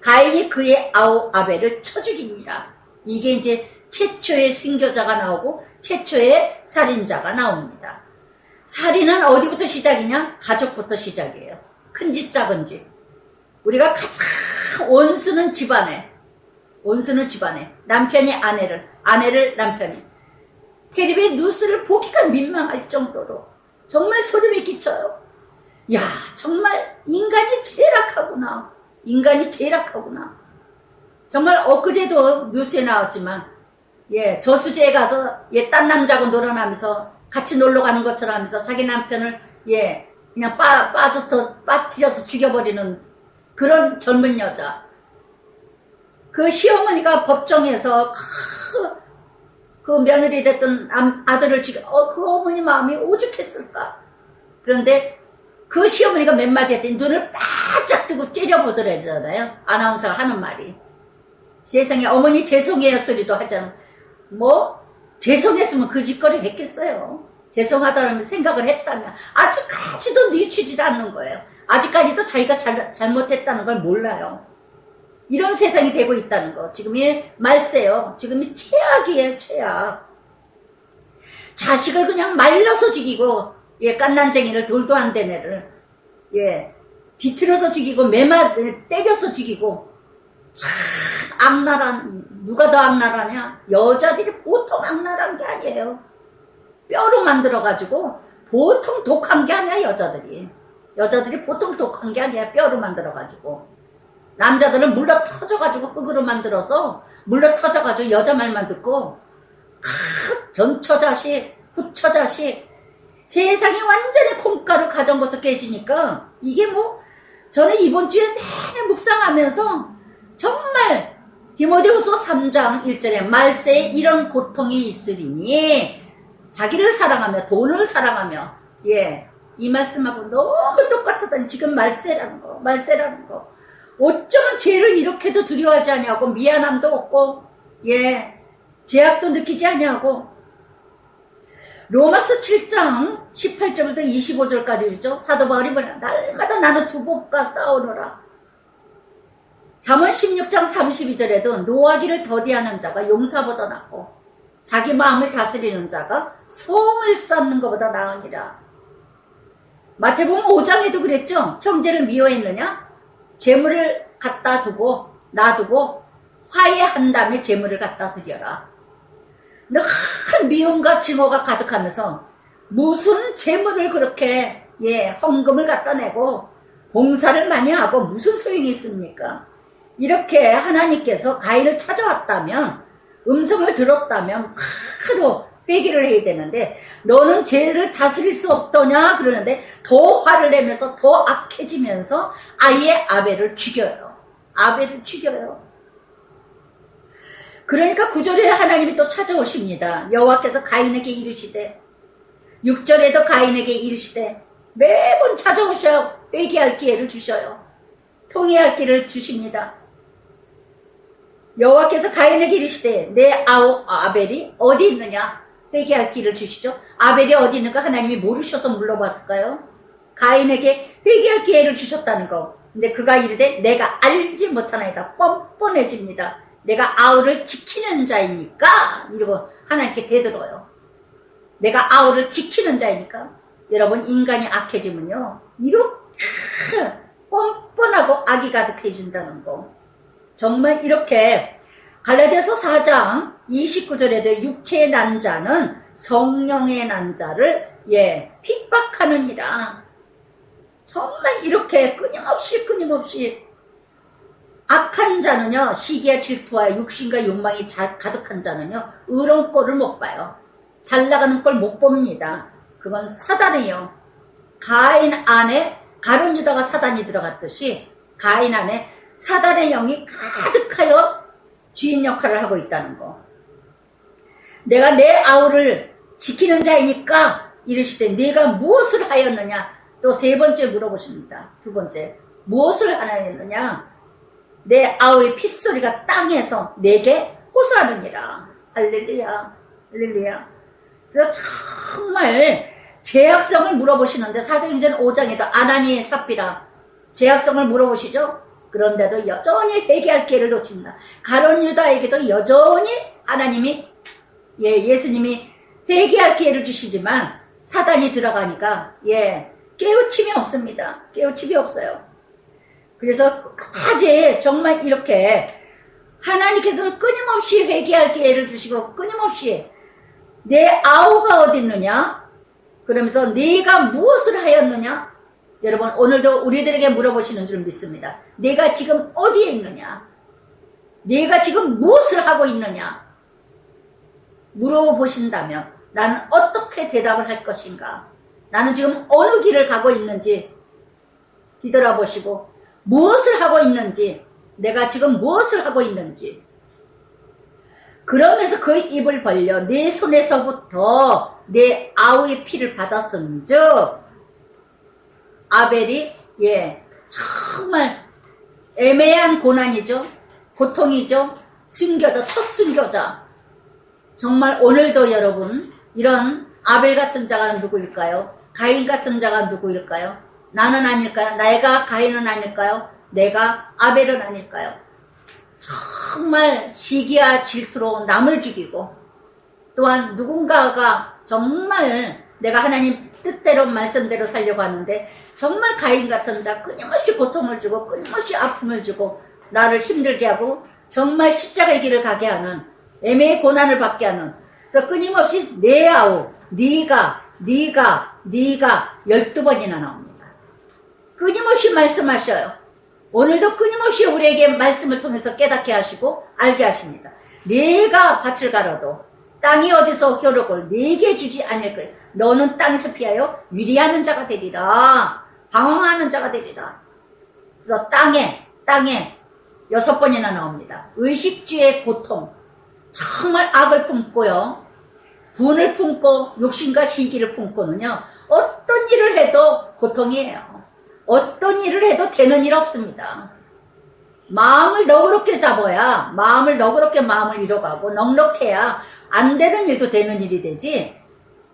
가인이 그의 아우 아벨을 쳐 죽이니라. 이게 이제 최초의 순교자가 나오고 최초의 살인자가 나옵니다. 살인은 어디부터 시작이냐? 가족부터 시작이에요. 큰 집 작은 집. 우리가 가장 원수는 집안에 남편이 아내를 남편이 텔레비에 뉴스를 보기가 민망할 정도로 정말 소름이 끼쳐요. 야 정말 인간이 제일 악하구나. 정말 엊그제도 뉴스에 나왔지만 저수지에 가서 딴 남자하고 놀아나면서 같이 놀러 가는 것처럼 하면서 자기 남편을 그냥 빠뜨려서 죽여버리는 그런 젊은 여자. 그 시어머니가 법정에서 그 며느리 됐던 아들을 죽여 그 어머니 마음이 오죽했을까. 그런데 그 시어머니가 몇 마디 했더니 눈을 바짝 뜨고 째려보더라잖아요. 아나운서가 하는 말이. 세상에 어머니 죄송해요 소리도 하잖아. 죄송했으면 그 짓거리를 했겠어요. 죄송하다는 생각을 했다면 아직까지도 뉘치질 않는 거예요. 아직까지도 자기가 잘못했다는 걸 몰라요. 이런 세상이 되고 있다는 거. 지금이 말세요. 지금이 최악이에요. 최악. 자식을 그냥 말려서 죽이고 깐난쟁이를 돌도 안 된 애를 비틀어서 죽이고 때려서 죽이고 참 악랄한, 누가 더 악랄하냐? 여자들이 보통 악랄한 게 아니에요. 뼈로 만들어가지고 보통 독한 게 아니야. 여자들이 보통 독한 게 아니야. 뼈로 만들어가지고. 남자들은 물러 터져가지고 흙으로 만들어서 물러 터져가지고 여자 말만 듣고 전처자식 후처자식 세상이 완전히 콩가루 가정부터 깨지니까 이게 뭐 저는 이번 주에 내내 묵상하면서 정말 디모데후서 3장 1절에 말세에 이런 고통이 있으리니 자기를 사랑하며 돈을 사랑하며 이 말씀하고 너무 똑같았더니 지금 말세라는 거 어쩌면 죄를 이렇게도 두려워하지 않냐고 미안함도 없고 죄악도 느끼지 않냐고 로마서 7장 18절부터 25절까지 있죠. 사도 바울이 뭐냐 날마다 나는 두복과 싸우노라. 잠언 16장 32절에도 노하기를 더디하는 자가 용사보다 낫고 자기 마음을 다스리는 자가 성을 쌓는 것보다 나으니라. 마태복음 5장에도 그랬죠. 형제를 미워했느냐? 재물을 갖다 두고 놔두고 화해한 다음에 재물을 갖다 드려라. 늘 미움과 증오가 가득하면서 무슨 재물을 그렇게 헌금을 갖다 내고 봉사를 많이 하고 무슨 소용이 있습니까? 이렇게 하나님께서 가인을 찾아왔다면 음성을 들었다면 바로 회개를 해야 되는데 너는 죄를 다스릴 수 없더냐 그러는데 더 화를 내면서 더 악해지면서 아예 아벨을 죽여요. 그러니까 9절에 하나님이 또 찾아오십니다. 여호와께서 가인에게 이르시되 6절에도 가인에게 이르시되 매번 찾아오셔 회개할 기회를 주셔요. 통회할 기회를 주십니다. 여호와께서 가인에게 이르시되 내 아우 아벨이 어디 있느냐 회개할 기회를 주시죠. 아벨이 어디 있는가 하나님이 모르셔서 물어봤을까요? 가인에게 회개할 기회를 주셨다는 거. 근데 그가 이르되 내가 알지 못하나이다. 뻔뻔해집니다. 내가 아우를 지키는 자이니까 이러고 하나님께 대들어요. 내가 아우를 지키는 자이니까. 여러분 인간이 악해지면요 이렇게 뻔뻔하고 악이 가득해진다는 거. 정말 이렇게 갈라디아서 4장 29절에도 육체의 난 자는 성령의 난 자를 핍박하느니라. 정말 이렇게 끊임없이 악한 자는요 시기와 질투와 육신과 욕망이 가득한 자는요 의로운 꼴을 못 봐요. 잘 나가는 꼴 못 봅니다. 그건 사단이에요. 가인 안에 가룟 유다가 사단이 들어갔듯이 가인 안에 사단의 영이 가득하여 주인 역할을 하고 있다는 거. 내가 내 아우를 지키는 자이니까 이르시되 네가 무엇을 하였느냐. 또 세 번째 물어보십니다. 두 번째 무엇을 하였느냐. 내 아우의 핏소리가 땅에서 내게 호소하느니라. 할렐루야. 그래서 정말 죄악성을 물어보시는데 사도행전 5장에도 아나니의 삽비라 죄악성을 물어보시죠. 그런데도 여전히 회개할 기회를 놓칩니다. 가룟 유다에게도 여전히 하나님이 예수님이 회개할 기회를 주시지만 사단이 들어가니까 깨우침이 없습니다. 깨우침이 없어요. 그래서 아직 정말 이렇게 하나님께서는 끊임없이 회개할 기회를 주시고 끊임없이 내 아우가 어디 있느냐 그러면서 네가 무엇을 하였느냐. 여러분 오늘도 우리들에게 물어보시는 줄 믿습니다. 네가 지금 어디에 있느냐. 네가 지금 무엇을 하고 있느냐 물어보신다면 나는 어떻게 대답을 할 것인가. 나는 지금 어느 길을 가고 있는지 뒤돌아보시고 무엇을 하고 있는지 내가 지금 무엇을 하고 있는지 그러면서 그 입을 벌려 내 손에서부터 내 아우의 피를 받았은즉 아벨이 정말 애매한 고난이죠. 고통이죠. 첫 순교자. 정말 오늘도 여러분 이런 아벨 같은 자가 누구일까요? 가인 같은 자가 누구일까요? 나는 아닐까요? 내가 가인은 아닐까요? 내가 아벨은 아닐까요? 정말 시기와 질투로 남을 죽이고 또한 누군가가 정말 내가 하나님 뜻대로 말씀대로 살려고 하는데 정말 가인 같은 자 끊임없이 고통을 주고 끊임없이 아픔을 주고 나를 힘들게 하고 정말 십자가의 길을 가게 하는 애매의 고난을 받게 하는 그래서 끊임없이 내 아우 네가 12번이나 나옵니다. 끊임없이 말씀하셔요. 오늘도 끊임없이 우리에게 말씀을 통해서 깨닫게 하시고 알게 하십니다. 네가 밭을 갈아도 땅이 어디서 효력을 네게 주지 않을 거야. 너는 땅에서 피하여 유리하는 자가 되리라. 방황하는 자가 되리라. 그래서 땅에 6번이나 나옵니다. 의식주의 고통. 정말 악을 품고요. 분을 품고 욕심과 시기를 품고는요. 어떤 일을 해도 고통이에요. 어떤 일을 해도 되는 일 없습니다. 마음을 너그럽게 잡아야 마음을 이뤄가고 넉넉해야 안 되는 일도 되는 일이 되지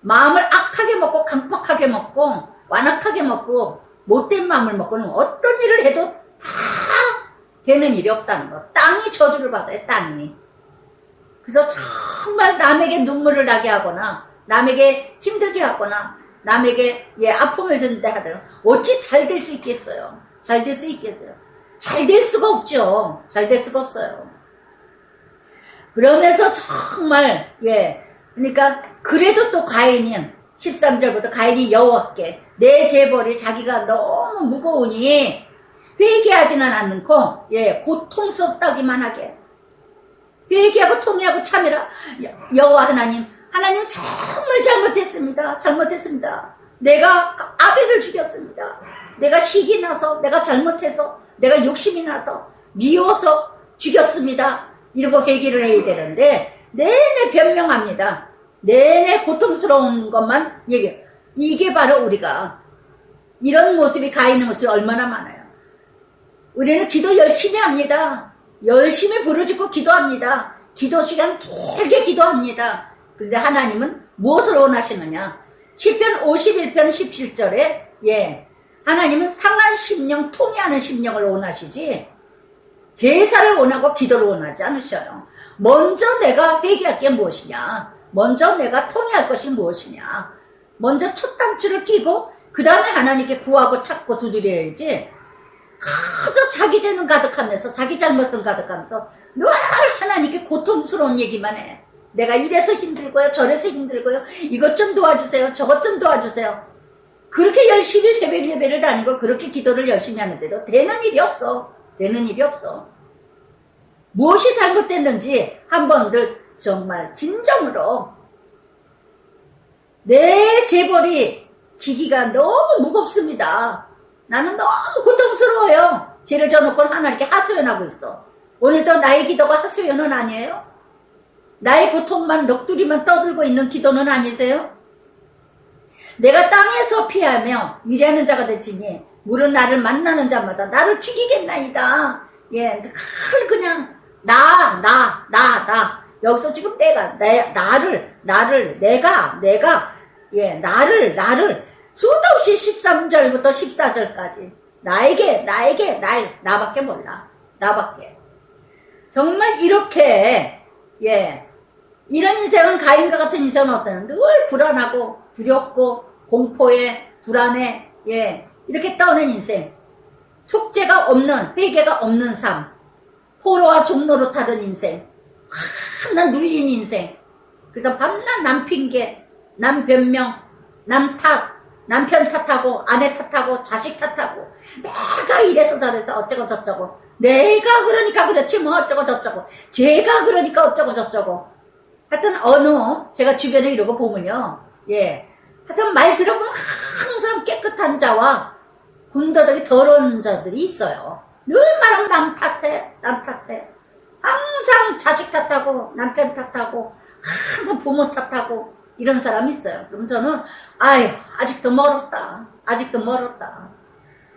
마음을 악하게 먹고 강팍하게 먹고 완악하게 먹고 못된 마음을 먹고는 어떤 일을 해도 다 되는 일이 없다는 거. 땅이 저주를 받아요. 땅이. 그래서 정말 남에게 눈물을 나게 하거나 남에게 힘들게 하거나 남에게 아픔을 든다 하더라도 어찌 잘 될 수 있겠어요? 잘 될 수 있겠어요? 잘 될 수가 없죠. 잘 될 수가 없어요. 그러면서 정말 그러니까 그래도 또 가인은 13절부터 가인이 여호와께 내 재벌이 자기가 너무 무거우니 회개하지는 않고 고통스럽다기만 하게 회개하고 통회하고 참으라. 여호와 하나님 정말 잘못했습니다. 내가 아벨을 죽였습니다. 내가 식이 나서 내가 잘못해서 내가 욕심이 나서 미워서 죽였습니다. 이러고 회개를 해야 되는데 내내 변명합니다. 내내 고통스러운 것만 얘기해요. 이게 바로 우리가 이런 모습이 가인의 모습이 얼마나 많아요. 우리는 기도 열심히 합니다. 열심히 부르짖고 기도합니다. 기도 시간 길게 기도합니다. 그런데 하나님은 무엇을 원하시느냐? 시편 51편 17절에 하나님은 상한 심령, 통회하는 심령을 원하시지 제사를 원하고 기도를 원하지 않으셔요. 먼저 내가 회개할 게 무엇이냐? 먼저 내가 통회할 것이 무엇이냐? 먼저 첫 단추를 끼고 그 다음에 하나님께 구하고 찾고 두드려야지 그저 자기 죄는 가득하면서 자기 잘못은 가득하면서 늘 하나님께 고통스러운 얘기만 해. 내가 이래서 힘들고요. 저래서 힘들고요. 이것 좀 도와주세요. 저것 좀 도와주세요. 그렇게 열심히 새벽 예배를 다니고 그렇게 기도를 열심히 하는데도 되는 일이 없어. 되는 일이 없어. 무엇이 잘못됐는지 한 번들 정말 진정으로 내 재벌이 지기가 너무 무겁습니다. 나는 너무 고통스러워요. 죄를 져놓고 하나님께 하소연하고 있어. 오늘도 나의 기도가 하소연은 아니에요? 나의 고통만 넋두리만 떠들고 있는 기도는 아니세요? 내가 땅에서 피하며 위리하는 자가 될지니 물은 나를 만나는 자마다 나를 죽이겠나이다. 늘 그냥 나. 여기서 지금 나를 수도 없이 13절부터 14절까지 나밖에 몰라. 나밖에. 정말 이렇게 이런 인생은 가인과 같은 인생은 어때요? 늘 불안하고 두렵고 공포에 불안에 이렇게 떠오는 인생. 속죄가 없는 회개가 없는 삶. 포로와 종로로 타던 인생. 난 눌린 인생. 그래서 밤낮 남 핑계, 남 변명, 남 탓, 남편 탓하고 아내 탓하고 자식 탓하고 내가 이래서 저래서 어쩌고 저쩌고 내가 그러니까 그렇지 뭐 어쩌고 저쩌고 제가 그러니까 어쩌고 저쩌고 하여튼 제가 주변에 이러고 보면요 하여튼 말 들어보면 항상 깨끗한 자와 군더더기 더러운 자들이 있어요. 늘 말하면 남 탓해 항상 자식 탓하고 남편 탓하고 항상 부모 탓하고 이런 사람이 있어요. 그럼 저는 아직도 멀었다.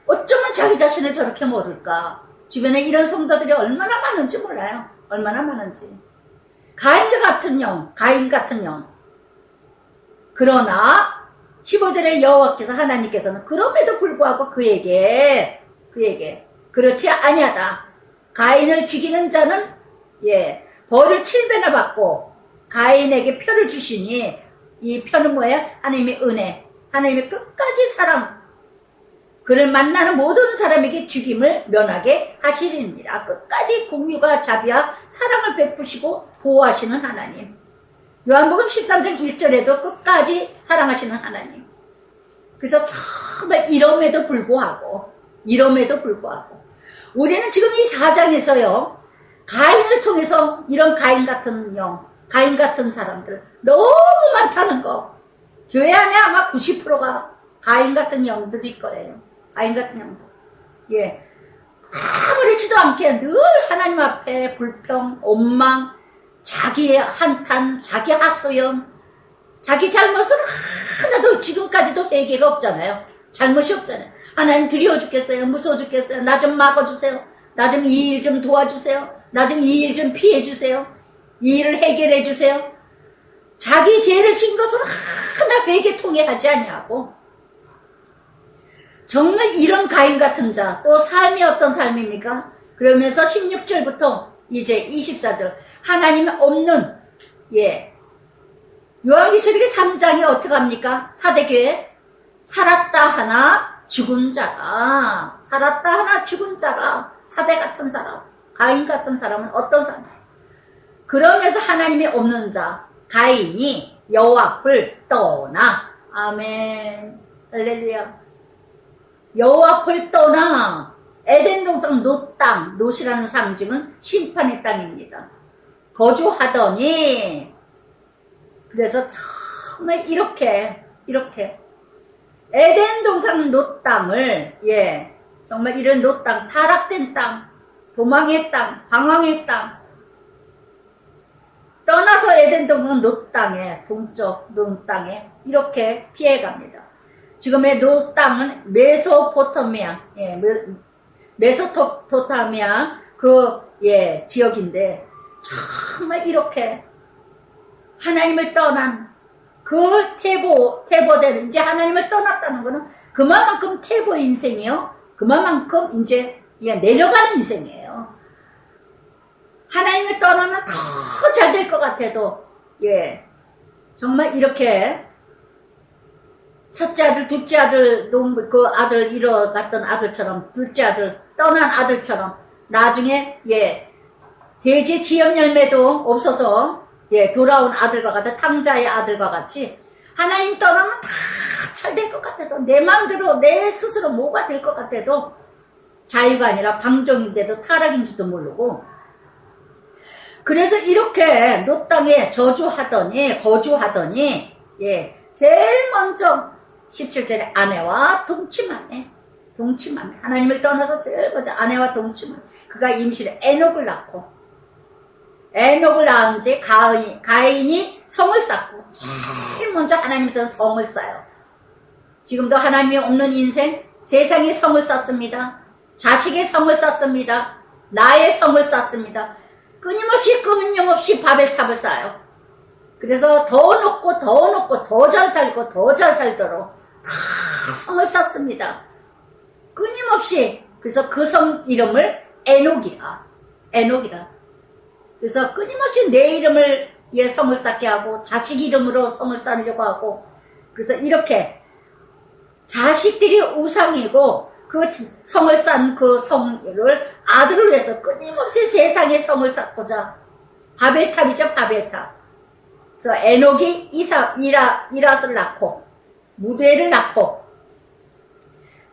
어쩌면 자기 자신을 저렇게 모를까. 주변에 이런 성도들이 얼마나 많은지 몰라요. 얼마나 많은지. 가인 같은 영. 그러나 15절에 여호와께서 하나님께서는 그럼에도 불구하고 그에게 그렇지 아니하다. 가인을 죽이는 자는 벌을 7배나 받고 가인에게 표를 주시니 이 표는 뭐예요? 하나님의 은혜. 하나님의 끝까지 사랑, 그를 만나는 모든 사람에게 죽임을 면하게 하시리니라. 끝까지 공유와 자비와 사랑을 베푸시고 보호하시는 하나님. 요한복음 13장 1절에도 끝까지 사랑하시는 하나님. 그래서 정말 이럼에도 불구하고 우리는 지금 이 4장에서요 가인을 통해서 이런 가인 같은 영, 가인 같은 사람들 너무 많다는 거. 교회 안에 아마 90%가 가인 같은 영들일 거예요. 가인 같은 영들. 예. 아무렇지도 않게 늘 하나님 앞에 불평, 원망, 자기의 한탄, 자기 하소연, 자기 잘못은 하나도 지금까지도 회개가 없잖아요. 잘못이 없잖아요. 하나님 두려워 죽겠어요. 무서워 죽겠어요. 나 좀 막아주세요. 나 좀 이 일 좀 도와주세요. 나 좀 이 일 좀 피해주세요. 이 일을 해결해 주세요. 자기 죄를 진 것은 하나 회개 통해하지 아니하고 정말 이런 가인 같은 자, 또 삶이 어떤 삶입니까? 그러면서 16절부터 이제 24절 하나님이 없는 요한계시록 3장이 어떻게 합니까? 사대교회 살았다 하나 죽은 자라. 살았다 하나 죽은 자라. 사대 같은 사람, 가인 같은 사람은 어떤 사람이에요? 그러면서 하나님이 없는 자 가인이 여호와 앞을 떠나. 아멘. 할렐루야. 여호와 앞을 떠나. 에덴 동산 놋 땅, 놋이라는 상징은 심판의 땅입니다. 거주하더니, 그래서 정말 이렇게 에덴 동산 놋 땅을 정말 이런 놋 땅, 타락된 땅, 도망의 땅, 방황의 땅, 떠나서 에덴 동산 놋 땅에, 동쪽 놋 땅에 이렇게 피해갑니다. 지금의 놋 땅은 메소포타미아, 메소포타미아 지역인데 정말 이렇게 하나님을 떠난 그 태보되는 이제 하나님을 떠났다는 것은 그만큼 태보 인생이요. 그만큼 이제 내려가는 인생이에요. 하나님을 떠나면 더 잘 될 것 같아도 정말 이렇게 첫째 아들, 둘째 아들, 그 아들 잃어갔던 아들처럼, 둘째 아들, 떠난 아들처럼, 나중에, 돼지 지연 열매도 없어서, 돌아온 아들과 같아, 탕자의 아들과 같이, 하나님 떠나면 다 잘 될 것 같아도, 내 마음대로, 내 스스로 뭐가 될 것 같아도, 자유가 아니라 방종인데도 타락인지도 모르고, 그래서 이렇게 노 땅에 거주하더니, 제일 먼저, 17절에 아내와 동침하네. 하나님을 떠나서 제일 먼저 아내와 동침하네. 그가 임실에 에녹을 낳고, 에녹을 낳은 지 가인이 성을 쌓고, 제일 먼저 하나님을 떠나 성을 쌓아요. 지금도 하나님이 없는 인생, 세상의 성을 쌓습니다. 자식의 성을 쌓습니다. 나의 성을 쌓습니다. 끊임없이 바벨탑을 쌓아요. 그래서 더 높고 더 잘 살고 더 잘 살도록 다 성을 쌓습니다. 끊임없이. 그래서 그 성 이름을 에녹이라. 그래서 끊임없이 내 이름을 성을 쌓게 하고 자식 이름으로 성을 쌓으려고 하고, 그래서 이렇게 자식들이 우상이고 그 성을 쌓은 그 성을 아들을 위해서 끊임없이 세상의 성을 쌓고자, 바벨탑이죠, 바벨탑. 그래서 에녹이 이랏을 낳고 무드엘을 낳고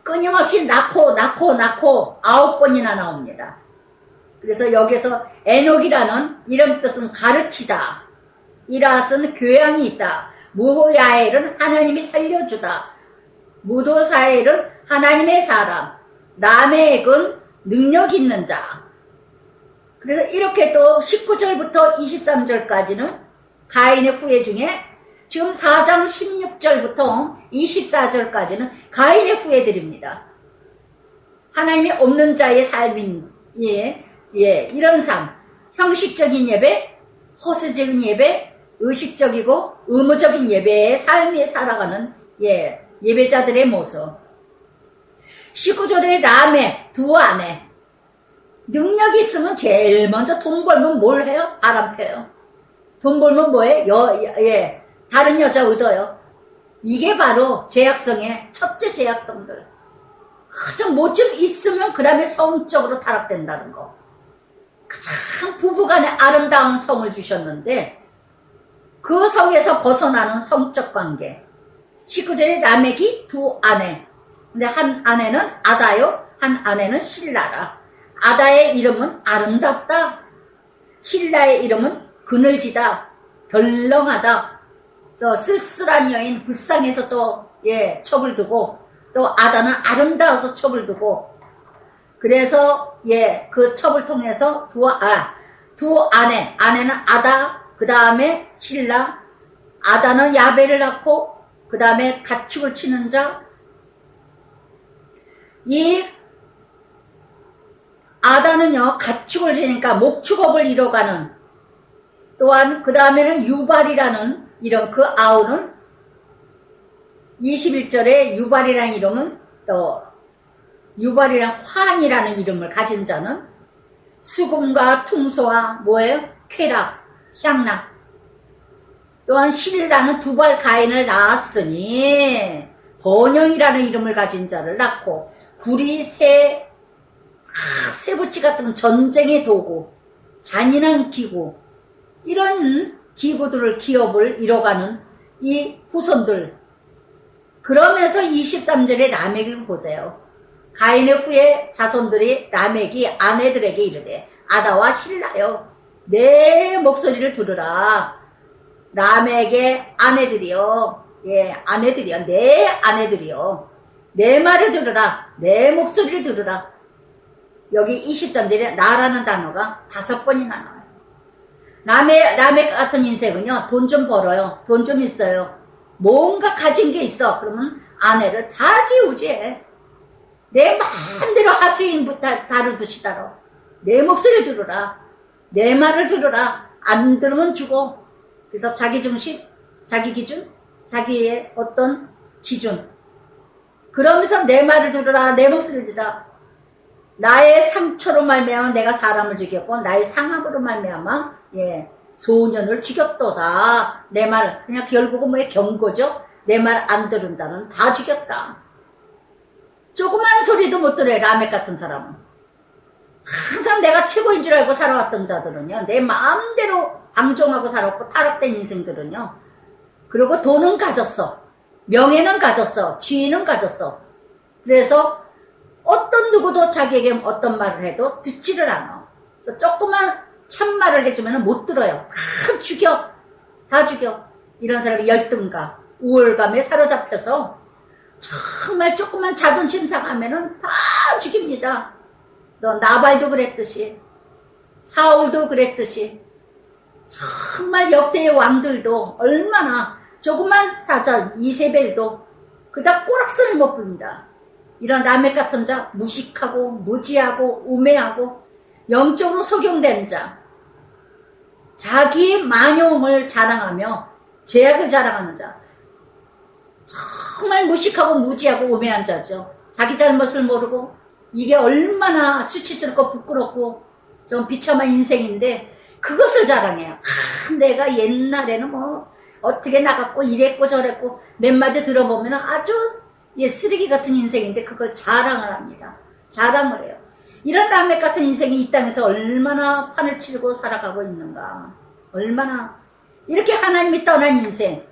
끊임없이 낳고 9번이나 나옵니다. 그래서 여기서 에녹이라는 이런 뜻은 가르치다, 이랏은 교양이 있다, 무호야엘은 하나님이 살려주다, 무도사엘은 하나님의 사람, 라멕은 능력 있는 자. 그래서 이렇게 또 19절부터 23절까지는 가인의 후예 중에 지금 4장 16절부터 24절까지는 가인의 후예들입니다. 하나님이 없는 자의 삶인 이런 삶, 형식적인 예배, 허세적인 예배, 의식적이고 의무적인 예배의 삶에 살아가는 예배자들의 모습. 19절에 라멕 두 아내, 능력이 있으면 제일 먼저 돈 벌면 뭘 해요? 바람 펴요. 돈 벌면 뭐해? 다른 여자 얻어요. 이게 바로 죄악성의 첫째 죄악성들. 좀 뭐 좀 있으면 그 다음에 성적으로 타락된다는 거. 가장 부부간에 아름다운 성을 주셨는데 그 성에서 벗어나는 성적 관계. 19절에 라멕이 두 아내. 근데 한 아내는 아다요, 한 아내는 실라라. 아다의 이름은 아름답다. 실라의 이름은 그늘지다. 덜렁하다. 쓸쓸한 여인, 불쌍해서 또 첩을 두고, 또 아다는 아름다워서 첩을 두고, 그래서 그 첩을 통해서 두 아내는 아다, 그 다음에 실라, 아다는 야벨을 낳고 그 다음에 가축을 치는 자. 이 아다는요 가축을 치니까 목축업을 이뤄가는, 또한 그 다음에는 유발이라는 이런 그 아우는 21절에 유발이라는 이름은 또 유발이란 환이라는 이름을 가진 자는 수금과 퉁소와 뭐예요? 쾌락, 향락. 또한 실라는 두발 가인을 낳았으니 번영이라는 이름을 가진 자를 낳고, 구리 세부치 같은 전쟁의 도구, 잔인한 기구, 이런 기구들을 기업을 이뤄가는 이 후손들. 그러면서 23절에 라멕을 보세요. 가인의 후에 자손들이 라멕이 아내들에게 이르되 아다와 실라여 내 목소리를 들으라. 라멕의 아내들이요, 아내들이요, 내 아내들이요, 내 말을 들으라. 내 목소리를 들으라. 여기 23절에 나라는 단어가 5번이나 나와요. 라멕 같은 인생은요, 돈 좀 벌어요. 돈 좀 있어요. 뭔가 가진 게 있어. 그러면 아내를 좌지우지해. 내 마음대로 하수인부터 다루듯이 다뤄. 내 목소리를 들으라. 내 말을 들으라. 안 들으면 죽어. 그래서 자기 중심, 자기 기준, 자기의 어떤 기준. 그러면서 내 말을 들으라. 내 목소리를 들으라. 나의 상처로 말미암아 내가 사람을 죽였고 나의 상함으로 말미암아 소년을 죽였도다. 내 말, 그냥 결국은 뭐의 경고죠. 내 말 안 들은다는 다 죽였다. 조그만 소리도 못 들어요. 라멕 같은 사람은. 항상 내가 최고인 줄 알고 살아왔던 자들은요, 내 마음대로 방종하고 살았고 타락된 인생들은요, 그리고 돈은 가졌어, 명예는 가졌어, 지위는 가졌어. 그래서 어떤 누구도 자기에게 어떤 말을 해도 듣지를 않아. 그래서 조그만 참말을 해주면 못 들어요. 다 죽여. 다 죽여. 이런 사람이 열등감, 우월감에 사로잡혀서 정말 조그만 자존심 상하면은 다 죽입니다. 너 나발도 그랬듯이, 사울도 그랬듯이, 정말 역대의 왕들도 얼마나 조그만 사자 이세벨도 그다 꼬락선을 못 부릅니다. 이런 라멕 같은 자, 무식하고 무지하고 우매하고 영적으로 속용된 자, 자기 만용을 자랑하며 죄악을 자랑하는 자, 정말 무식하고 무지하고 우매한 자죠. 자기 잘못을 모르고, 이게 얼마나 수치스럽고 부끄럽고 좀 비참한 인생인데 그것을 자랑해요. 내가 옛날에는 뭐 어떻게 나갔고 이랬고 저랬고, 몇 마디 들어보면 아주 쓰레기 같은 인생인데 그걸 자랑을 합니다. 자랑을 해요. 이런 라멕 같은 인생이 이 땅에서 얼마나 판을 치르고 살아가고 있는가. 얼마나 이렇게 하나님이 떠난 인생,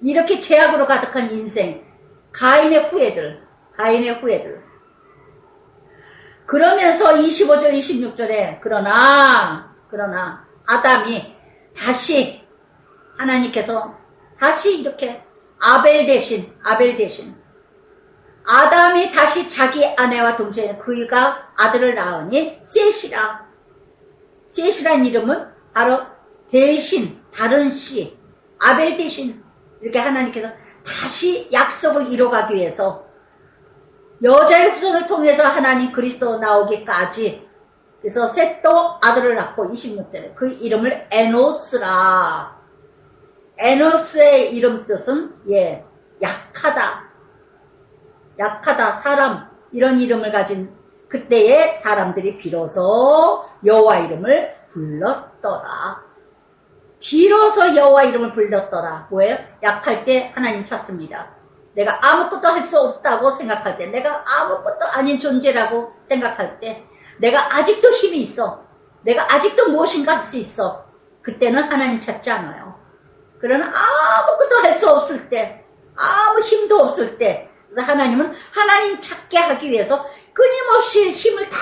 이렇게 죄악으로 가득한 인생, 가인의 후예들. 그러면서 25절 26절에 그러나 아담이 다시, 하나님께서 다시 이렇게 아벨 대신 아담이 다시 자기 아내와 동시에 그가 아들을 낳으니 셋이란 이름은 바로 대신, 다른 씨, 아벨 대신, 이렇게 하나님께서 다시 약속을 이뤄가기 위해서 여자의 후손을 통해서 하나님 그리스도 나오기까지, 그래서 셋도 아들을 낳고 26절에 그 이름을 에노스라. 에노스의 이름 뜻은 약하다, 사람, 이런 이름을 가진 그때의 사람들이 비로소 여호와 이름을 불렀더라. 비로소 여호와 이름을 불렀더라. 뭐예요? 약할 때 하나님 찾습니다. 내가 아무것도 할 수 없다고 생각할 때, 내가 아무것도 아닌 존재라고 생각할 때, 내가 아직도 힘이 있어, 내가 아직도 무엇인가 할 수 있어, 그때는 하나님 찾지 않아요. 그러나 아무것도 할 수 없을 때, 아무 힘도 없을 때, 그래서 하나님은 하나님 찾게 하기 위해서 끊임없이 힘을 다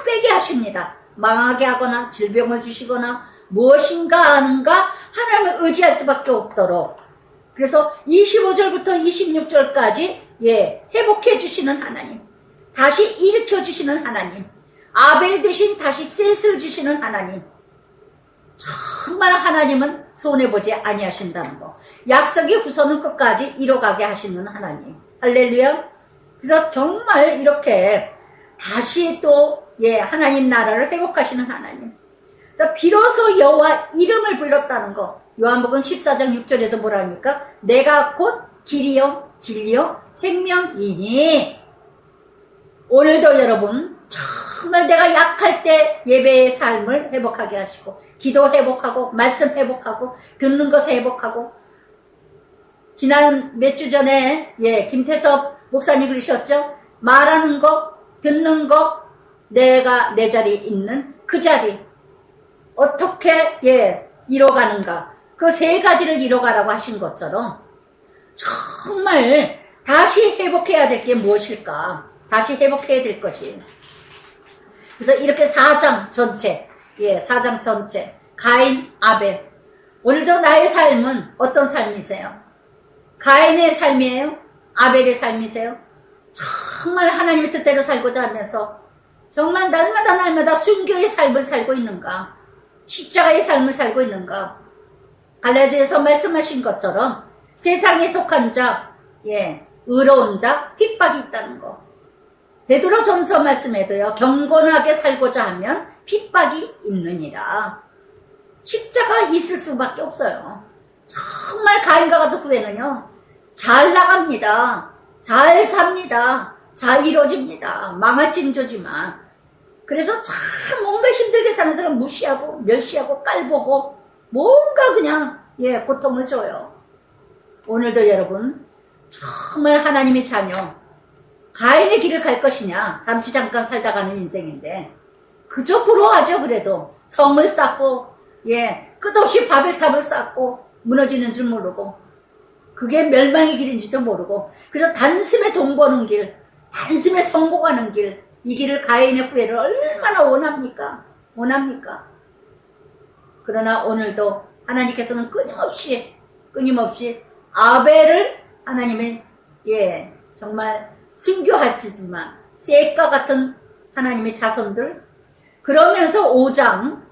빼게 하십니다. 망하게 하거나 질병을 주시거나 무엇인가 하는가 하나님을 의지할 수밖에 없도록. 그래서 25절부터 26절까지 회복해 주시는 하나님, 다시 일으켜 주시는 하나님, 아벨 대신 다시 셋을 주시는 하나님, 정말 하나님은 손해보지 아니하신다는 거, 약속의 후손은 끝까지 이뤄가게 하시는 하나님. 할렐루야. 그래서 정말 이렇게 다시 또 하나님 나라를 회복하시는 하나님. 그래서 비로소 여호와 이름을 불렀다는 거, 요한복음 14장 6절에도 뭐라 합니까? 내가 곧 길이요 진리요 생명이니. 오늘도 여러분 정말 내가 약할 때 예배의 삶을 회복하게 하시고, 기도 회복하고, 말씀 회복하고, 듣는 것 회복하고. 지난 몇 주 전에 김태섭 목사님 그러셨죠? 말하는 것, 듣는 것, 내가 내 자리에 있는 그 자리 어떻게 이뤄가는가, 그 세 가지를 이뤄가라고 하신 것처럼 정말 다시 회복해야 될 게 무엇일까? 다시 회복해야 될 것이. 그래서 이렇게 4장 전체, 4장 전체, 가인, 아벨. 오늘도 나의 삶은 어떤 삶이세요? 가인의 삶이에요? 아벨의 삶이세요? 정말 하나님의 뜻대로 살고자 하면서 정말 날마다 순교의 삶을 살고 있는가? 십자가의 삶을 살고 있는가? 갈라디아서 말씀하신 것처럼 세상에 속한 자, 의로운 자, 핍박이 있다는 거. 베드로 전서 말씀에도요, 경건하게 살고자 하면 핍박이 있느니라. 십자가 있을 수밖에 없어요. 정말 가인과 같은 후회는요, 잘 나갑니다. 잘 삽니다. 잘 이루어집니다. 망할 징조지만. 그래서 참 뭔가 힘들게 사는 사람 무시하고 멸시하고 깔보고 뭔가 그냥 고통을 줘요. 오늘도 여러분 정말 하나님의 자녀, 가인의 길을 갈 것이냐, 잠깐 살다 가는 인생인데 그저 부러워하죠. 그래도 성을 쌓고 끝없이 바벨탑을 쌓고 무너지는 줄 모르고, 그게 멸망의 길인지도 모르고, 그래서 단숨에 돈 버는 길, 단숨에 성공하는 길, 이 길을, 가인의 후회를 얼마나 원합니까? 그러나 오늘도 하나님께서는 끊임없이 아벨을 하나님의 정말 순교하지만 셋과 같은 하나님의 자손들. 그러면서 5장,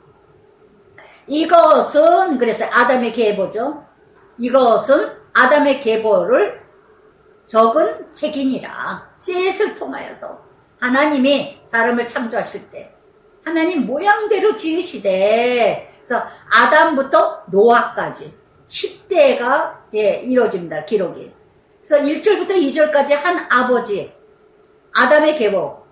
이것은 그래서 아담의 계보죠. 이것은 아담의 계보를 적은 책이니라. 셋을 통하여서 하나님이 사람을 창조하실 때 하나님 모양대로 지으시되, 그래서 아담부터 노아까지 10대가 이루어집니다. 기록이. 그래서 1절부터 2절까지 한 아버지 아담의 계보.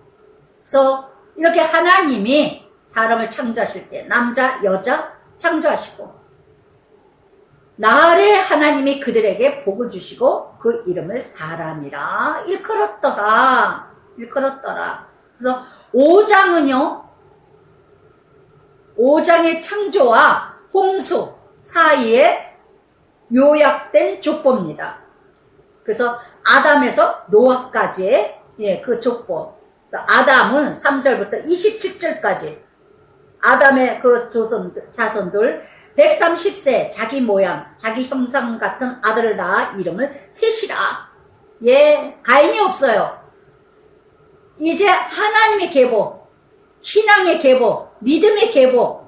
그래서 이렇게 하나님이 사람을 창조하실 때 남자 여자 창조하시고, 나날에 하나님이 그들에게 복을 주시고 그 이름을 사람이라 일컬었더라. 그래서 5장은요, 5장의 창조와 홍수 사이에 요약된 족보입니다. 그래서 아담에서 노아까지의 그 족보. 그래서 아담은 3절부터 27절까지 아담의 그 자손들 130세 자기 모양, 자기 형상 같은 아들을 낳아 이름을 셋이라. 가인이 없어요. 이제 하나님의 계보, 신앙의 계보, 믿음의 계보,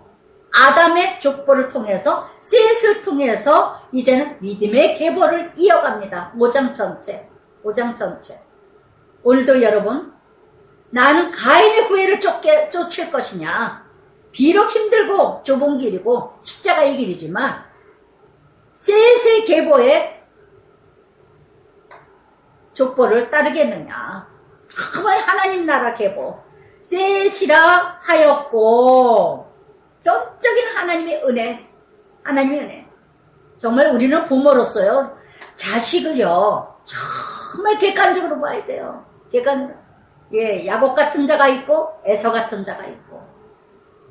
아담의 족보를 통해서, 셋을 통해서 이제는 믿음의 계보를 이어갑니다. 5장 전체. 오늘도 여러분, 나는 가인의 후회를 쫓을 것이냐? 비록 힘들고 좁은 길이고 십자가의 길이지만 셋의 계보의 족보를 따르겠느냐? 정말 하나님 나라 계보, 셋이라 하였고, 전적인 하나님의 은혜, 하나님의 은혜. 정말 우리는 부모로서요, 자식을요, 정말 객관적으로 봐야 돼요. 객관적으로. 예, 야곱 같은 자가 있고, 에서 같은 자가 있고.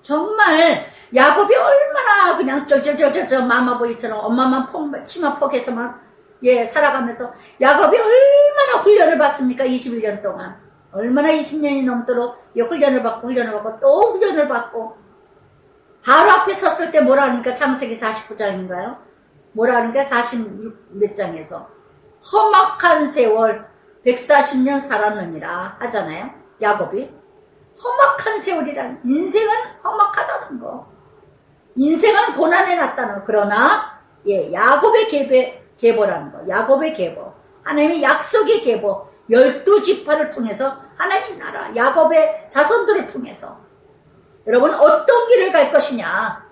정말, 야곱이 얼마나 그냥 쩔쩔쩔쩔 마마보이처럼 엄마만 치마 폭해서만, 예, 살아가면서, 야곱이 얼마나 훈련을 받습니까? 21년 동안. 얼마나 20년이 넘도록 훈련을 받고, 또 훈련을 받고, 바로 앞에 섰을 때 뭐라 하니까 창세기 49장인가요? 뭐라 하니까 46몇 장에서 험악한 세월 140년 살았느니라 하잖아요. 야곱이. 험악한 세월이란 인생은 험악하다는 거. 인생은 고난에 났다는 거. 그러나 예, 야곱의 계보라는 거. 야곱의 계보. 하나님의 약속의 계보. 12지파를 통해서 하나님 나라 야곱의 자손들을 통해서 여러분 어떤 길을 갈 것이냐.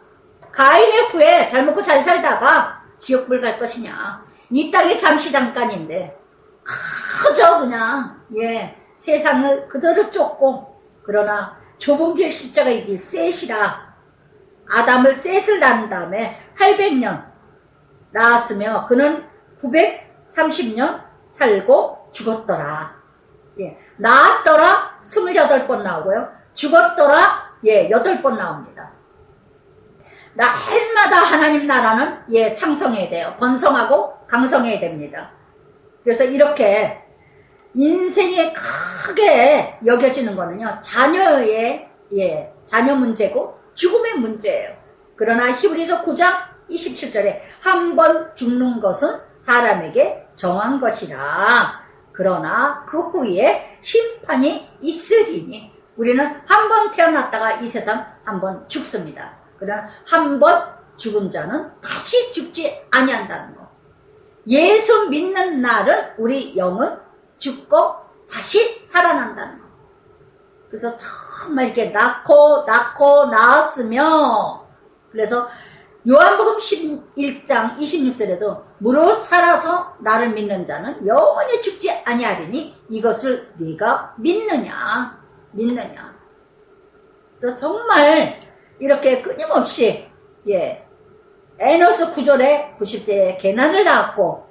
가인의 후에 잘 먹고 잘 살다가 지옥불 갈 것이냐. 이 땅이 잠시 잠깐인데 그저 그냥 예 세상을 그대로 쫓고 그러나 좁은 길 십자가의 길 셋이라 아담을 셋을 낳은 다음에 800년 낳았으며 그는 930년 살고 죽었더라. 예, 낳았더라 28번 나오고요. 죽었더라 예 8번 나옵니다. 날마다 하나님 나라는 예 창성해야 돼요. 번성하고 강성해야 됩니다. 그래서 이렇게 인생에 크게 여겨지는 거는요 자녀의 예 자녀 문제고 죽음의 문제예요. 그러나 히브리서 9장 27절에 한 번 죽는 것은 사람에게 정한 것이라. 그러나 그 후에 심판이 있으리니 우리는 한 번 태어났다가 이 세상 한 번 죽습니다. 그러나 한 번 죽은 자는 다시 죽지 아니한다는 거. 예수 믿는 날은 우리 영은 죽고 다시 살아난다는 거. 그래서 정말 이렇게 낳았으며 그래서 요한복음 11장 26절에도 무릇 살아서 나를 믿는 자는 영원히 죽지 아니하리니 이것을 네가 믿느냐. 그래서 정말 이렇게 끊임없이 예 에노스 9절에 90세에 게난을 낳았고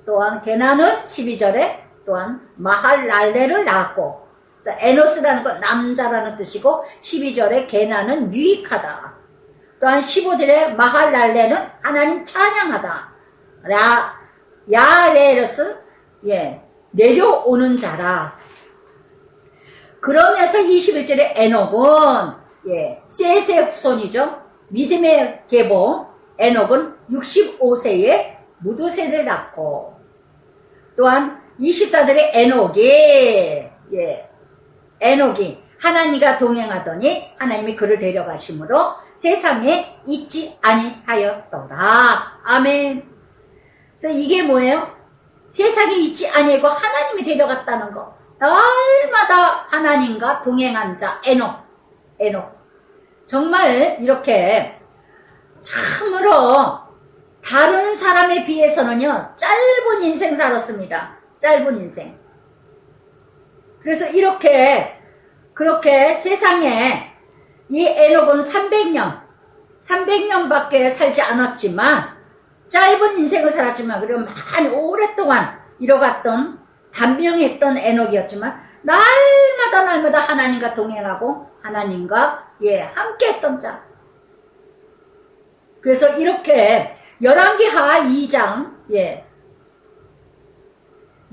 또한 게난은 12절에 또한 마할랄레를 낳았고 그래서 에노스라는 건 남자라는 뜻이고 12절에 게난은 유익하다. 또한 15절에 마할랄레는 하나님 찬양하다. 야레롯은 예 내려오는 자라. 그러면서 21절에 에녹은 예 셋의 후손이죠. 믿음의 계보 에녹은 65세에 무두세를 낳고 또한 24절에 에녹이 하나님과 동행하더니 하나님이 그를 데려가심으로 세상에 있지 아니하였더라. 아멘. 그래서 이게 뭐예요? 세상에 있지 아니하고 하나님이 데려갔다는 거. 날마다 하나님과 동행한 자 에녹. 정말 이렇게 참으로 다른 사람에 비해서는요 짧은 인생 살았습니다. 짧은 인생. 그래서 그렇게 세상에 이 에녹은 300년밖에 살지 않았지만 짧은 인생을 살았지만 그리고 많이 오랫동안 이뤄갔던 단명했던 에녹이었지만 날마다 하나님과 동행하고 하나님과 함께했던 자. 그래서 이렇게 열왕기하 2장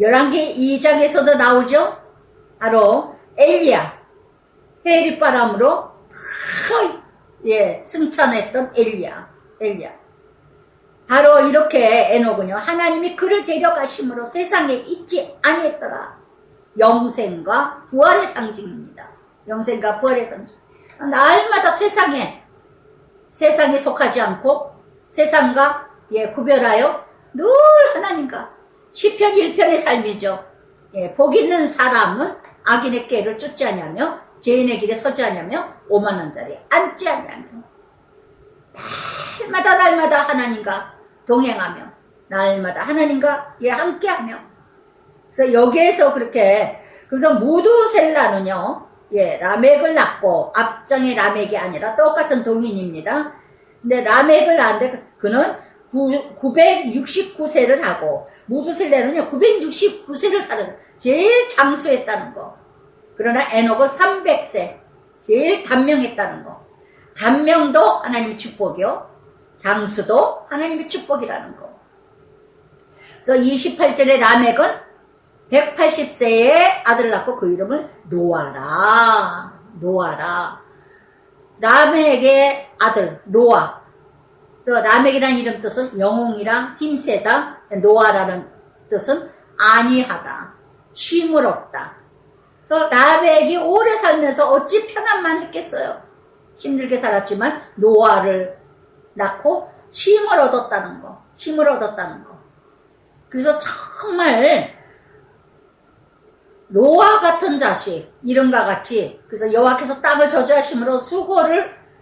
열왕기 2장에서도 나오죠. 바로 엘리야 해리바람으로 승천했던 엘리야. 바로 이렇게 에녹은요 하나님이 그를 데려가심으로 세상에 있지 아니했더라. 영생과 부활의 상징입니다. 영생과 부활의 상징. 날마다 세상에 속하지 않고 세상과 구별하여 늘 하나님과 시편 1편의 삶이죠. 복 있는 사람은 악인의 꾀를 쫓지 아니하며 죄인의 길에 서지 아니하며 오만한 자리에 앉지 아니하며 날마다 하나님과 동행하며 날마다 하나님과 함께하며 그래서 여기에서 그래서 무두셀라는요 라멕을 낳고 앞장의 라멕이 아니라 똑같은 동인입니다. 근데 라멕을 낳았는데 그는 969세를 하고 무두셀레는요 969세를 사는 제일 장수했다는 거. 그러나 에녹은 300세 제일 단명했다는 거. 단명도 하나님의 축복이요, 장수도 하나님의 축복이라는 거. 그래서 28절에 라멕은 180세에 아들을 낳고 그 이름을 노아라. 라멕의 아들 노아. 그래서 라멕이라는 이름 뜻은 영웅이랑 힘세다. 노아라는 뜻은 안위하다, 쉼을 얻다. 그래서 라멕이 오래 살면서 어찌 편안만 했겠어요. 힘들게 살았지만 노아를 낳고 쉼을 얻었다는 거. 그래서 정말 노아 같은 자식, 이름과 같이, 그래서 여호와께서 땅을 저주하심으로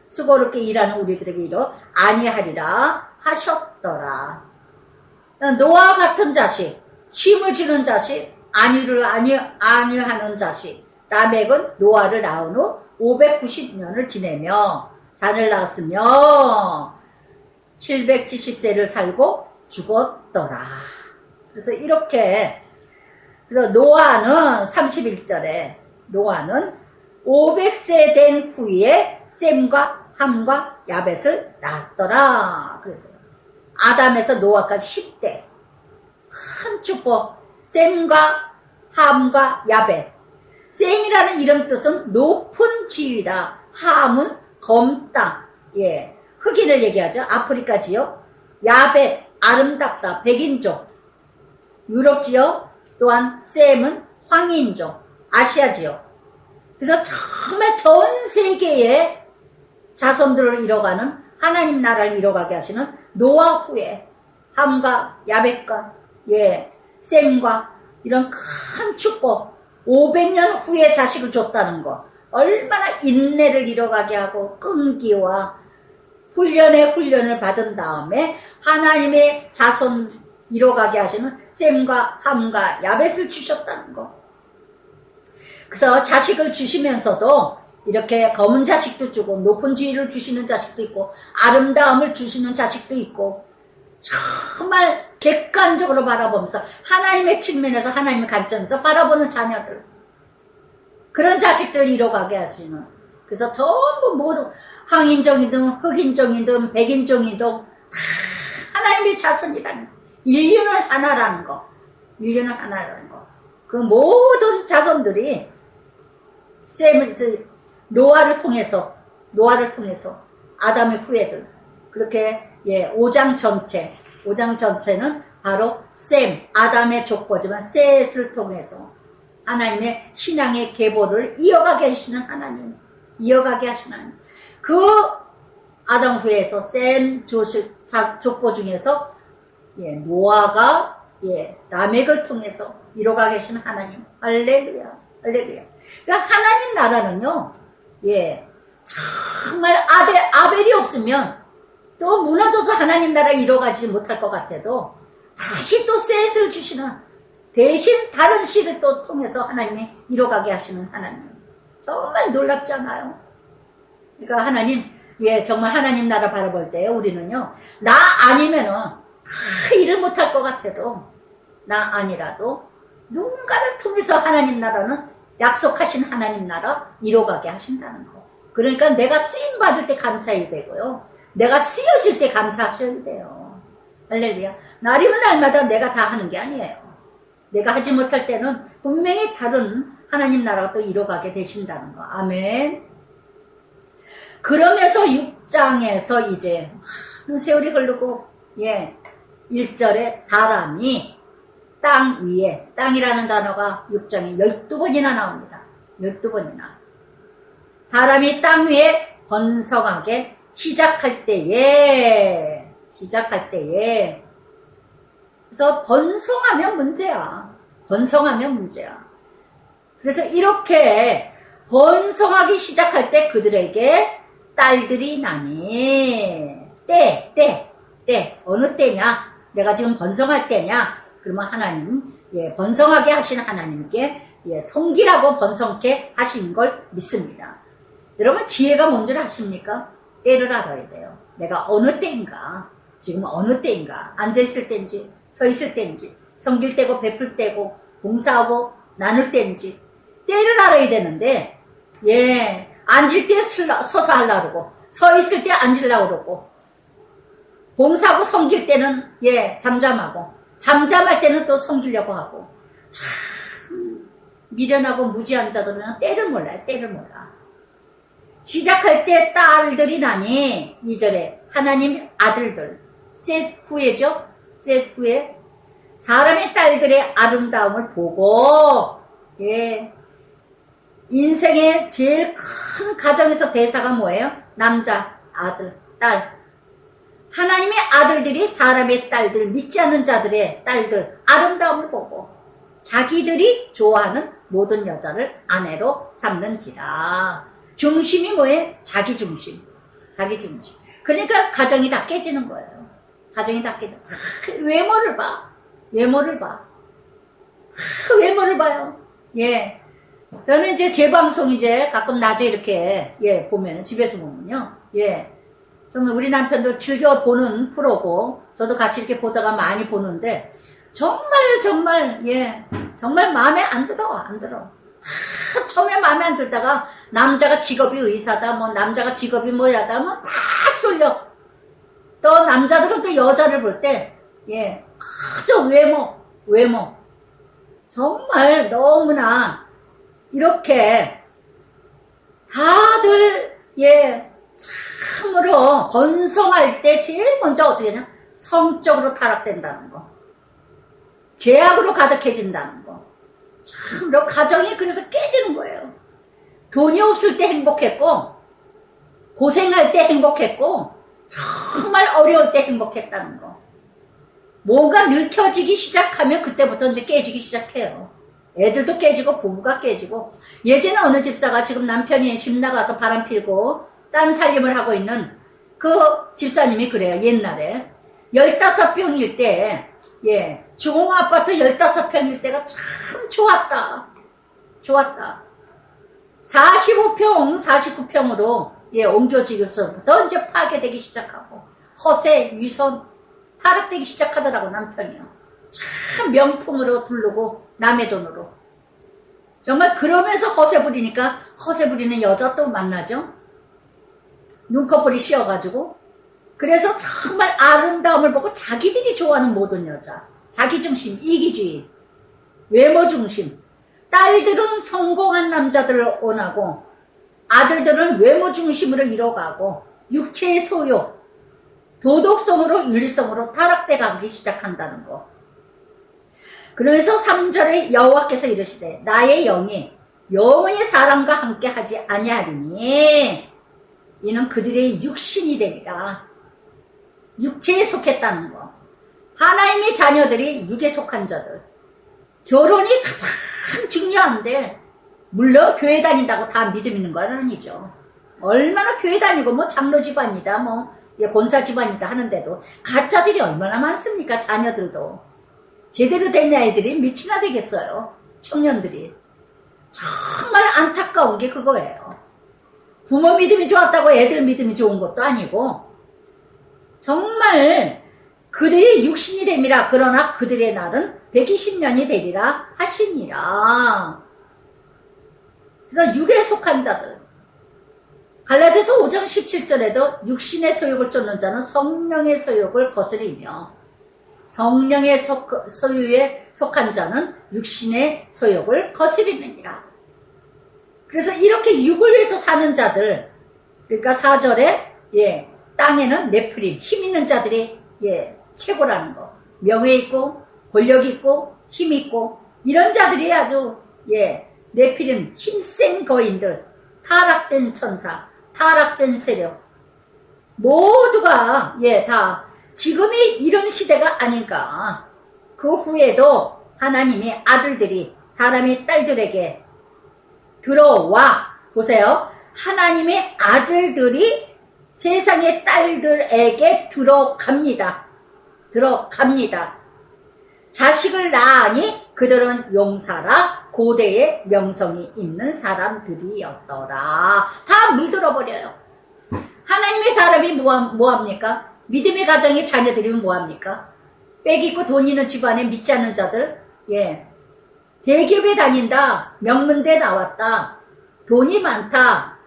수고롭게 일하는 우리들에게 이러 안위하리라 하셨더라. 노아 같은 자식, 쉼을 주는 자식, 안위하는 자식. 라멕은 노아를 낳은 후 590년을 지내며 자녀를 낳았으며 770세를 살고 죽었더라. 그래서 이렇게, 그래서 노아는 31절에 노아는 500세 된 후에 셈과 함과 야벳을 낳았더라. 그래서 아담에서 노아까지 10대 큰 축복. 셈과 함과 야벳. 셈이라는 이름 뜻은 높은 지위다. 함은 검다. 예, 흑인을 얘기하죠. 아프리카 지역. 야벳 아름답다. 백인족. 유럽 지역. 또한 셈은 황인족. 아시아 지역. 그래서 정말 전 세계의 자손들을 이뤄가는, 하나님 나라를 이뤄가게 하시는 노아 후에 함과 야벳과 셈과 이런 큰 축복, 500년 후에 자식을 줬다는 거, 얼마나 인내를 이뤄가게 하고 끈기와 훈련을 받은 다음에 하나님의 자손 이뤄가게 하시는 셈과 함과 야벳을 주셨다는 거. 그래서 자식을 주시면서도 이렇게 검은 자식도 주고 높은 지위를 주시는 자식도 있고 아름다움을 주시는 자식도 있고, 정말 객관적으로 바라보면서 하나님의 측면에서, 하나님의 관점에서 바라보는 자녀들, 그런 자식들을 이뤄가게 하시는, 그래서 전부 모두 황인종이든 흑인종이든 백인종이든 하나님의 자손이라는 거, 인류는 하나라는 거. 그 모든 자손들이 노아를 통해서 아담의 후예들, 그렇게 5장 전체는 바로 셈, 아담의 족보지만 셋을 통해서 하나님의 신앙의 계보를 이어가게 하시는 하나님, 그 아담 후에서 셈 족보 중에서 노아가 라멕을 통해서 이뤄가게 하시는 하나님. 할렐루야. 그러니까 하나님 나라는요, 정말 아벨이 없으면 또 무너져서 하나님 나라 이뤄가지 못할 것 같아도 다시 또 셋을 주시는, 대신 다른 씨를 또 통해서 하나님이 이뤄가게 하시는 하나님. 정말 놀랍잖아요. 그러니까 하나님, 정말 하나님 나라 바라볼 때 우리는요, 나 아니면은 일을 못할 것 같아도, 나 아니라도 누군가를 통해서 하나님 나라는, 약속하신 하나님 나라 이뤄가게 하신다는 거. 그러니까 내가 쓰임 받을 때 감사해야 되고요, 내가 쓰여질 때 감사하셔야 돼요. 할렐루야. 날이면 날마다 내가 다 하는 게 아니에요. 내가 하지 못할 때는 분명히 다른 하나님 나라가 또 이뤄가게 되신다는 거. 아멘. 그러면서 6장에서 이제 세월이 흐르고 1절에 사람이 땅 위에, 땅이라는 단어가 6장에 12번이나 나옵니다. 12번이나. 사람이 땅 위에 번성하게 시작할 때에, 그래서 번성하면 문제야. 그래서 이렇게 번성하기 시작할 때 그들에게 딸들이 나니, 어느 때냐? 내가 지금 번성할 때냐? 그러면 하나님, 번성하게 하시는 하나님께 성기라고 번성케 하신 걸 믿습니다. 여러분, 지혜가 뭔 줄 아십니까? 때를 알아야 돼요. 내가 어느 때인가, 지금 어느 때인가, 앉아있을 때인지, 서있을 때인지, 섬길 때고 베풀 때고, 봉사하고 나눌 때인지, 때를 알아야 되는데, 예, 앉을 때 서서 하려고 그러고, 서있을 때 앉으려고 그러고, 봉사하고 섬길 때는, 예, 잠잠하고, 잠잠할 때는 또 섬기려고 하고, 참, 미련하고 무지한 자들은 때를 몰라요, 때를 몰라. 시작할 때 딸들이 나니 2절에 하나님 아들들 셋 후에죠. 셋 후에 사람의 딸들의 아름다움을 보고 예 인생의 제일 큰 가정에서 대사가 뭐예요? 남자, 아들, 딸. 하나님의 아들들이 사람의 딸들, 믿지 않는 자들의 딸들 아름다움을 보고 자기들이 좋아하는 모든 여자를 아내로 삼는지라. 중심이 뭐예요? 자기 중심. 자기 중심. 그러니까 가정이 다 깨지는 거예요. 가정이 다 깨져. 외모를 봐. 외모를 봐. 외모를 봐요. 예. 저는 이제 제 방송 이제 가끔 낮에 이렇게, 예, 보면, 집에서 보면요. 예. 정말 우리 남편도 즐겨 보는 프로고, 저도 같이 이렇게 보다가 많이 보는데, 정말, 예. 정말 마음에 안 들어, 안 들어. 처음에 마음에 안 들다가 남자가 직업이 의사다 뭐 남자가 직업이 뭐야다 뭐 다 쏠려. 또 남자들은 또 여자를 볼 때 예 그저 외모 정말 너무나 이렇게 다들 예 참으로 번성할 때 제일 먼저 어떻게 하냐 성적으로 타락된다는 거, 죄악으로 가득해진다는 거. 참으로 가정이 그래서 깨지는 거예요. 돈이 없을 때 행복했고 고생할 때 행복했고 정말 어려울 때 행복했다는 거. 뭔가 늙혀지기 시작하면 그때부터 이제 깨지기 시작해요. 애들도 깨지고 부부가 깨지고. 예전에 어느 집사가 지금 남편이 집 나가서 바람 피고 딴 살림을 하고 있는 그 집사님이 그래요. 옛날에 15평일 때 예, 중흥아파트 15평일 때가 참 좋았다. 45평, 49평으로 예, 옮겨지고서부터 이제 파괴되기 시작하고 허세, 위선, 타락되기 시작하더라고 남편이요. 참 명품으로 두르고 남의 돈으로. 정말 그러면서 허세 부리니까 허세 부리는 여자 또 만나죠. 눈꺼풀이 씌어가지고. 그래서 정말 아름다움을 보고 자기들이 좋아하는 모든 여자, 자기중심, 이기주의, 외모중심. 딸들은 성공한 남자들을 원하고 아들들은 외모중심으로 이뤄가고 육체의 소유, 도덕성으로 윤리성으로 타락돼 가기 시작한다는 거. 그러면서 3절에 여호와께서 이르시되 나의 영이 영원히 사람과 함께 하지 아니하리니 이는 그들의 육신이 되리라. 육체에 속했다는 거. 하나님의 자녀들이 육에 속한 자들. 결혼이 가장 중요한데 물론 교회 다닌다고 다 믿음 있는 건 아니죠. 얼마나 교회 다니고 뭐 장로 집안이다 뭐 권사 집안이다 하는데도 가짜들이 얼마나 많습니까? 자녀들도. 제대로 된 아이들이 몇이나 되겠어요. 청년들이. 정말 안타까운 게 그거예요. 부모 믿음이 좋았다고 애들 믿음이 좋은 것도 아니고 정말 그들이 육신이 됨이라. 그러나 그들의 날은 120년이 되리라 하시니라. 그래서 육에 속한 자들. 갈라디아서 5장 17절에도 육신의 소욕을 쫓는 자는 성령의 소욕을 거스리며 성령의 소유에 속한 자는 육신의 소욕을 거스리느니라. 그래서 이렇게 육을 위해서 사는 자들, 그러니까 4절에 예, 땅에는 네프림, 힘 있는 자들이 예, 최고라는 거. 명예 있고 권력 있고 힘 있고 이런 자들이 아주 예, 네피림, 힘센 거인들, 타락된 천사, 타락된 세력 모두가 예, 다 지금이 이런 시대가 아닌가. 그 후에도 하나님의 아들들이 사람의 딸들에게 들어와 보세요. 하나님의 아들들이 세상의 딸들에게 들어갑니다. 자식을 낳으니 그들은 용사라 고대의 명성이 있는 사람들이었더라. 다 물들어버려요. 하나님의 사람이 뭐합니까? 믿음의 가정의 자녀들이면 뭐합니까? 빽 있고 돈 있는 집안에 믿지 않는 자들, 예. 대기업에 다닌다, 명문대 나왔다, 돈이 많다,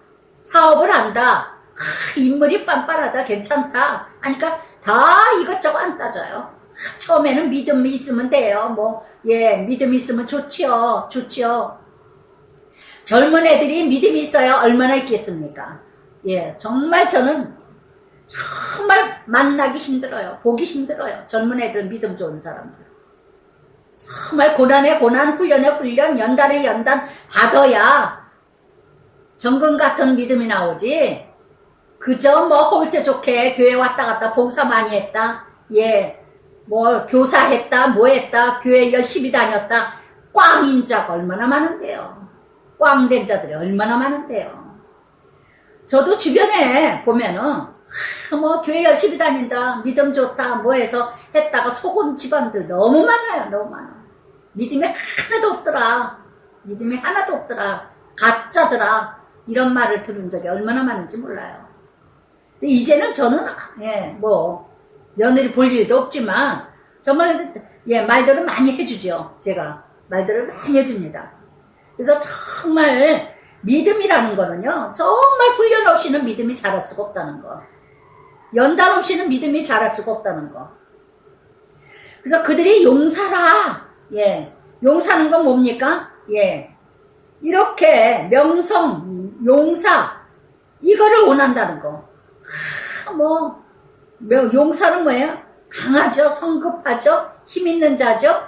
사업을 한다, 인물이 빤빤하다, 괜찮다 하니까 다 이것저것 안 따져요. 처음에는 믿음이 있으면 돼요. 믿음이 있으면 좋지요. 젊은 애들이 믿음이 있어야 얼마나 있겠습니까? 예, 정말 저는 정말 만나기 힘들어요. 보기 힘들어요. 젊은 애들 믿음 좋은 사람들. 정말 고난에 고난, 훈련에 훈련, 연단에 연단 받아야 정금 같은 믿음이 나오지. 그저 허울 때 좋게 교회 왔다 갔다 봉사 많이 했다. 예, 교사했다, 했다, 교회 열심히 다녔다. 꽝인 자가 얼마나 많은데요. 꽝된 자들이 얼마나 많은데요. 저도 주변에 보면은 교회 열심히 다닌다, 믿음 좋다, 해서 했다가 속은 집안들 너무 많아요. 너무 많아. 믿음이 하나도 없더라. 가짜더라. 이런 말을 들은 적이 얼마나 많은지 몰라요. 이제는 저는 며느리 볼 일도 없지만 정말 말들을 많이 해주죠. 제가 말들을 많이 해줍니다. 그래서 정말 믿음이라는 거는요, 정말 훈련 없이는 믿음이 자랄 수가 없다는 거. 연단 없이는 믿음이 자랄 수가 없다는 거. 그래서 그들이 용사라. 용사는 건 뭡니까? 이렇게 명성, 용사, 이거를 원한다는 거. 용사는 뭐예요? 강하죠, 성급하죠, 힘 있는 자죠.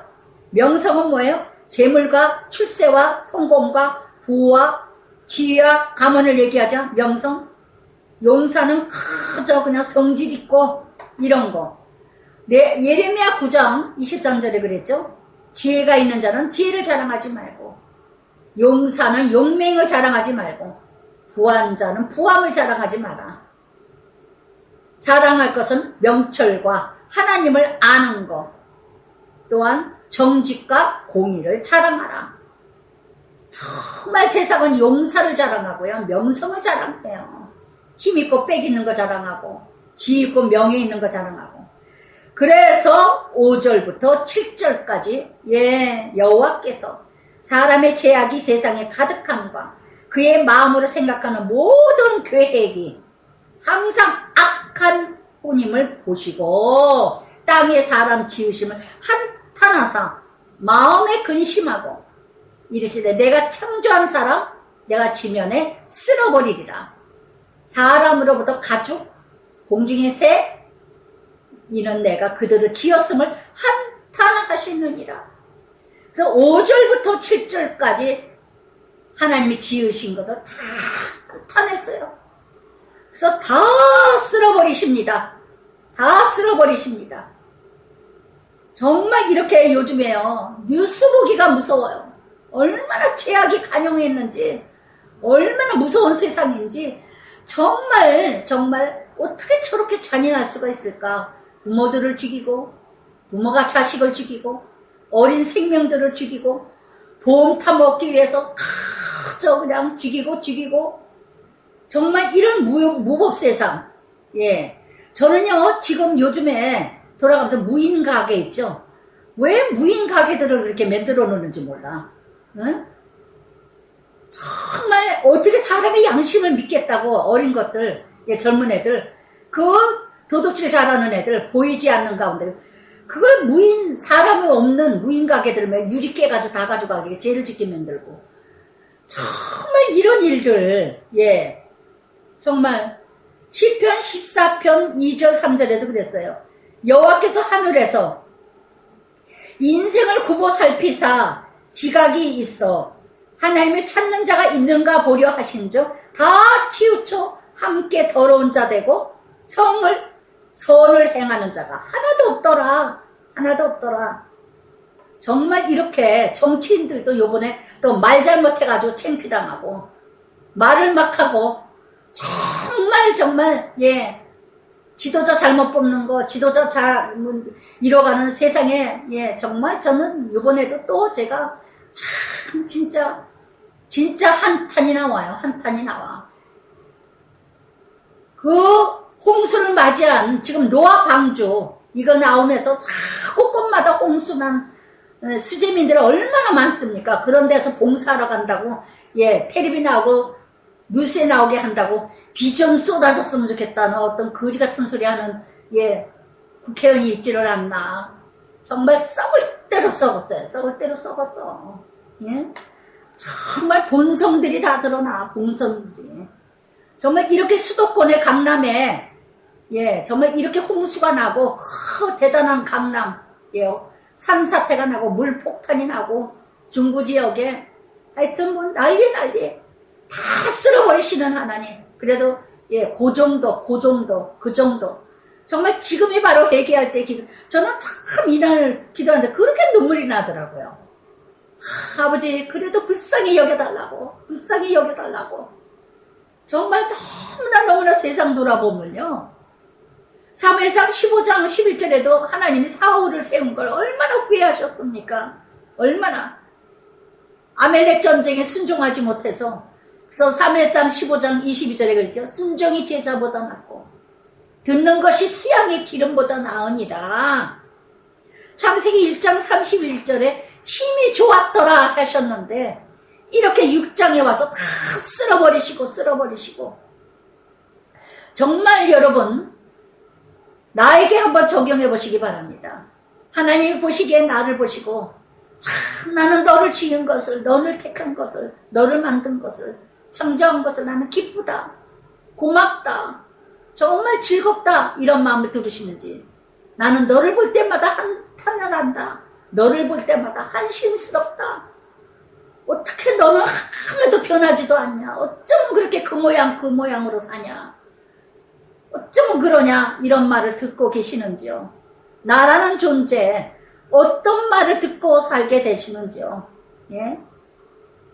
명성은 뭐예요? 재물과 출세와 성공과 부와 지혜와 가문을 얘기하죠. 명성. 용사는 그저 그냥 성질 있고 이런 거. 예레미야 9장 23절에 그랬죠. 지혜가 있는 자는 지혜를 자랑하지 말고, 용사는 용맹을 자랑하지 말고, 부한 자는 부함을 자랑하지 마라. 자랑할 것은 명철과 하나님을 아는 것, 또한 정직과 공의를 자랑하라. 정말 세상은 용사를 자랑하고요, 명성을 자랑해요. 힘있고 빽 있는 거 자랑하고, 지혜있고 명예 있는 거 자랑하고. 그래서 5절부터 7절까지 여호와께서 사람의 죄악이 세상에 가득함과 그의 마음으로 생각하는 모든 계획이 항상 악한 뿐임을 보시고 땅에 사람 지으심을 한탄하사 마음에 근심하고 이르시되 내가 창조한 사람 내가 지면에 쓸어버리리라. 사람으로부터 가축 공중의 새 이는 내가 그들을 지었음을 한탄하시느니라. 그래서 5절부터 7절까지 하나님이 지으신 것을 다 탄했어요. 그래서 다 쓸어버리십니다. 다 쓸어버리십니다. 정말 이렇게 요즘에요, 뉴스 보기가 무서워요. 얼마나 죄악이 간영했는지, 얼마나 무서운 세상인지, 정말 어떻게 저렇게 잔인할 수가 있을까. 부모들을 죽이고, 부모가 자식을 죽이고, 어린 생명들을 죽이고, 보험 타먹기 위해서 그저 그냥 죽이고, 정말 이런 무법 세상. 저는요, 지금 요즘에 돌아가면서 무인 가게 있죠? 왜 무인 가게들을 그렇게 만들어 놓는지 몰라. 응? 정말 어떻게 사람의 양심을 믿겠다고, 어린 것들, 젊은 애들, 도둑질 잘하는 애들, 보이지 않는 가운데, 그걸 사람을 없는 무인 가게들, 유리 깨가지고 다 가져가게, 죄를 짓게 만들고. 정말 이런 일들, 정말, 시편 14편 2절 3절에도 그랬어요. 여호와께서 하늘에서 인생을 굽어 살피사 지각이 있어 하나님을 찾는 자가 있는가 보려 하신즉 다 치우쳐 함께 더러운 자 되고 선을 행하는 자가 하나도 없더라. 정말 이렇게 정치인들도 요번에 또 말 잘못해가지고 창피당하고 말을 막 하고 정말 지도자 잘못 뽑는 거, 지도자 잃어가는 세상에 정말 저는 요번에도 또 제가 참 진짜 한탄이 나와요. 한탄이 나와. 그 홍수를 맞이한 지금 노아 방주 이거 나오면서 자꾸 곳마다 홍수난 수재민들이 얼마나 많습니까? 그런 데서 봉사하러 간다고 예 텔레비 나오고 뉴스에 나오게 한다고 비전 쏟아졌으면 좋겠다는 어떤 거지 같은 소리 하는 예 국회의원이 있지를 않나. 정말 썩을 대로 썩었어요. 썩을 대로 썩었어. 예? 정말 본성들이 다 드러나. 본성들이. 정말 이렇게 수도권의 강남에 예 정말 이렇게 홍수가 나고 대단한 강남 예 산사태가 나고 물폭탄이 나고 중부 지역에 하여튼 뭐 난리 다 쓸어버리시는 하나님. 그래도 예 그 정도 정말 지금이 바로 회개할 때 기도. 저는 참 이날 기도하는데 그렇게 눈물이 나더라고요. 아버지 그래도 불쌍히 여겨달라고 정말 너무나 세상 돌아보면요 사무엘상 15장 11절에도 하나님이 사울을 세운 걸 얼마나 후회하셨습니까? 얼마나 아멜렉 전쟁에 순종하지 못해서. 그래서 사무엘상 15장 22절에 그랬죠. 순종이 제사보다 낫고 듣는 것이 수양의 기름보다 나으니라. 창세기 1장 31절에 심히 좋았더라 하셨는데 이렇게 6장에 와서 다 쓸어버리시고 정말 여러분 나에게 한번 적용해 보시기 바랍니다. 하나님이 보시기에 나를 보시고 참 나는 너를 지은 것을, 너를 택한 것을, 너를 만든 것을, 창조한 것을 나는 기쁘다, 고맙다, 정말 즐겁다 이런 마음을 들으시는지. 나는 너를 볼 때마다 한탄을 한다. 너를 볼 때마다 한심스럽다. 어떻게 너는 하나도 변하지도 않냐. 어쩌면 그렇게 그 모양으로 사냐. 어쩌면 그러냐 이런 말을 듣고 계시는지요. 나라는 존재 어떤 말을 듣고 살게 되시는지요. 예?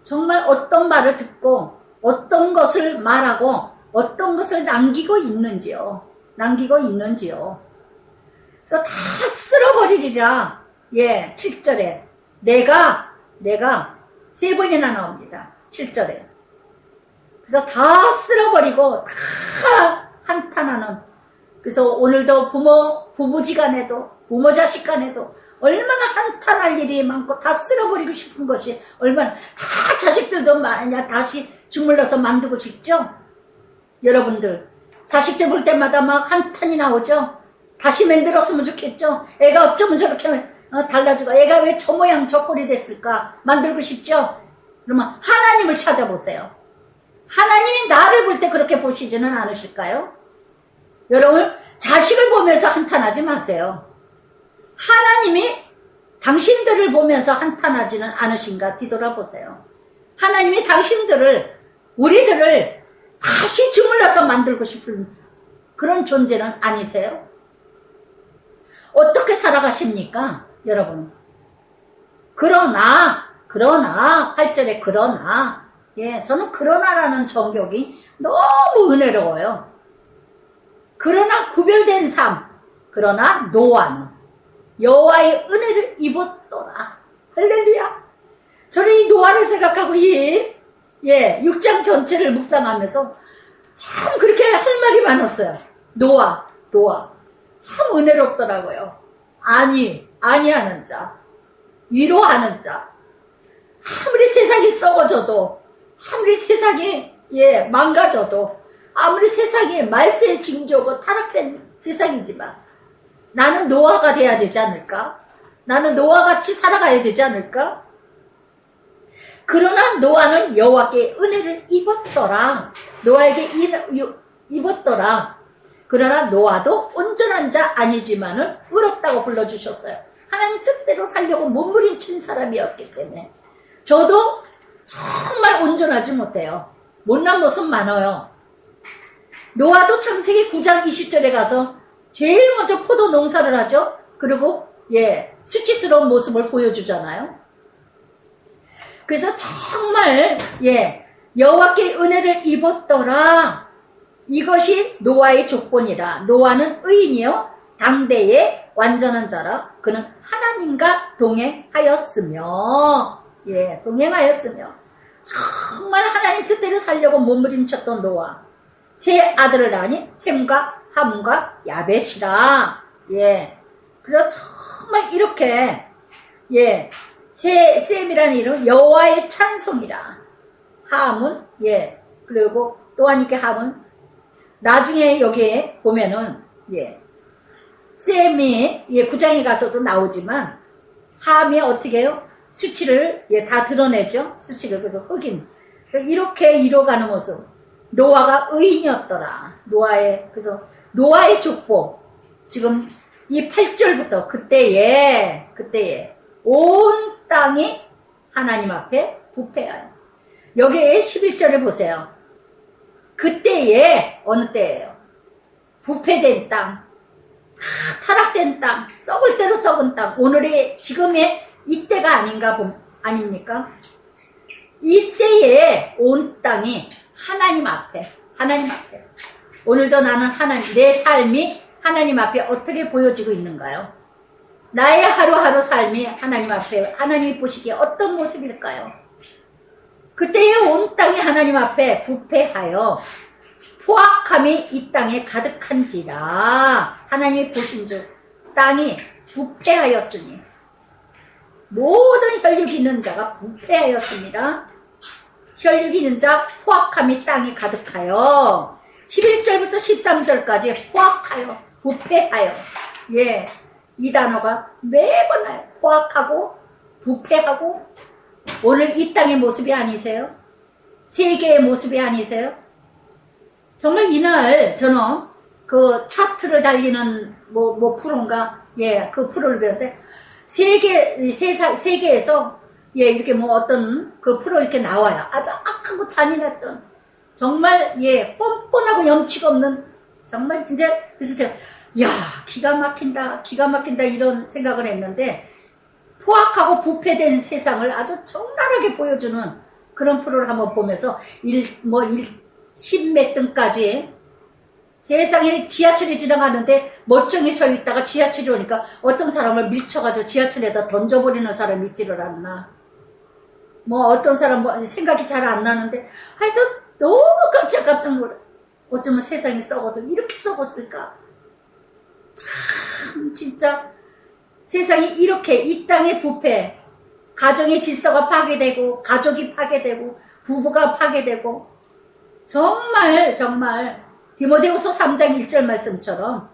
정말 어떤 말을 듣고 어떤 것을 말하고 어떤 것을 남기고 있는지요. 그래서 다 쓸어버리리라. 예, 7절에 내가 세 번이나 나옵니다. 7절에. 그래서 다 쓸어버리고 다 한탄하는. 그래서 오늘도 부부지간에도 부모 자식간에도 얼마나 한탄할 일이 많고 다 쓸어버리고 싶은 것이 얼마나. 다 자식들도 만약 다시 주물러서 만들고 싶죠. 여러분들 자식들 볼 때마다 막 한탄이 나오죠. 다시 만들었으면 좋겠죠. 애가 어쩌면 저렇게 달라지고 애가 왜 저 모양 저 꼴이 됐을까 만들고 싶죠. 그러면 하나님을 찾아보세요. 하나님이 나를 볼 때 그렇게 보시지는 않으실까요? 여러분 자식을 보면서 한탄하지 마세요. 하나님이 당신들을 보면서 한탄하지는 않으신가 뒤돌아보세요. 하나님이 우리들을 다시 주물러서 만들고 싶은 그런 존재는 아니세요? 어떻게 살아가십니까? 여러분. 그러나 8절에 그러나 예, 저는 그러나라는 정격이 너무 은혜로워요. 그러나 구별된 삶, 그러나 노아는 여호와의 은혜를 입었더라. 할렐루야. 저는 이 노아를 생각하고 6장 전체를 묵상하면서 참 그렇게 할 말이 많았어요. 노아 참 은혜롭더라고요. 아니하는 자, 위로하는 자. 아무리 세상이 썩어져도, 아무리 세상이 망가져도, 아무리 세상이 말세의 징조고 타락된 세상이지만 나는 노아가 돼야 되지 않을까? 나는 노아같이 살아가야 되지 않을까? 그러나 노아는 여호와께 은혜를 입었더라. 노아에게 입었더라. 그러나 노아도 온전한 자 아니지만은 의롭다고 불러주셨어요. 하나님 뜻대로 살려고 몸부림친 사람이었기 때문에. 저도 정말 온전하지 못해요. 못난 모습 많아요. 노아도 창세기 9장 20절에 가서 제일 먼저 포도 농사를 하죠. 그리고 수치스러운 모습을 보여주잖아요. 그래서 정말 여호와께 은혜를 입었더라. 이것이 노아의 조건이라. 노아는 의인이요 당대의 완전한 자라. 그는 하나님과 동행하였으며 동행하였으며 정말 하나님 뜻대로 살려고 몸부림쳤던 노아. 세 아들을 낳으니 셈과 함과 야벳이라. 예. 그래서 정말 이렇게, 예. 셈이라는 이름 여호와의 찬송이라. 함은, 예. 그리고 또한 이렇게 함은 나중에 여기에 보면은, 예. 셈이, 예, 9장에 가서도 나오지만, 함이 어떻게 해요? 수치를, 예, 다 드러내죠? 수치를. 그래서 흑인. 이렇게 이뤄가는 모습. 노아가 의인이었더라. 그래서 노아의 축복. 지금 이 8절부터 그때에 온 땅이 하나님 앞에 부패하여. 여기에 11절을 보세요. 그때에, 어느 때예요? 부패된 땅. 타락된 땅, 썩을 대로 썩은 땅. 오늘의 지금의 이때가 아닙니까? 이때에 온 땅이 하나님 앞에. 오늘도 나는 내 삶이 하나님 앞에 어떻게 보여지고 있는가요? 나의 하루하루 삶이 하나님 앞에, 하나님이 보시기에 어떤 모습일까요? 그때에 온 땅이 하나님 앞에 부패하여 포악함이 이 땅에 가득한지라. 하나님이 보신즉 땅이 부패하였으니 모든 혈육 있는 자가 부패하였습니다. 혈육 있는 자 포악함이 땅에 가득하여. 11절부터 13절까지 포악하여, 부패하여. 예, 이 단어가 매번 나요. 포악하고 부패하고. 오늘 이 땅의 모습이 아니세요? 세계의 모습이 아니세요? 정말 이날 저는 그 차트를 달리는 프로인가, 예, 그 프로를 배웠는데 세계에서, 예, 이렇게 어떤 그 프로 이렇게 나와요. 아주 악하고 잔인했던, 정말, 예, 뻔뻔하고 염치가 없는, 정말 진짜. 그래서 제가 야, 기가 막힌다 이런 생각을 했는데, 포악하고 부패된 세상을 아주 적나라하게 보여주는 그런 프로를 한번 보면서 10몇 등까지 세상에 지하철이 지나가는데 멀쩡히 서 있다가 지하철이 오니까 어떤 사람을 밀쳐가지고 지하철에다 던져버리는 사람이 있지를 않나. 어떤 사람 생각이 잘 안 나는데 하여튼 너무 깜짝 놀라. 어쩌면 세상이 썩어도 이렇게 썩었을까. 참 진짜 세상이 이렇게 이 땅의 부패, 가정의 질서가 파괴되고 가족이 파괴되고 부부가 파괴되고, 정말 디모데후서 3장 1절 말씀처럼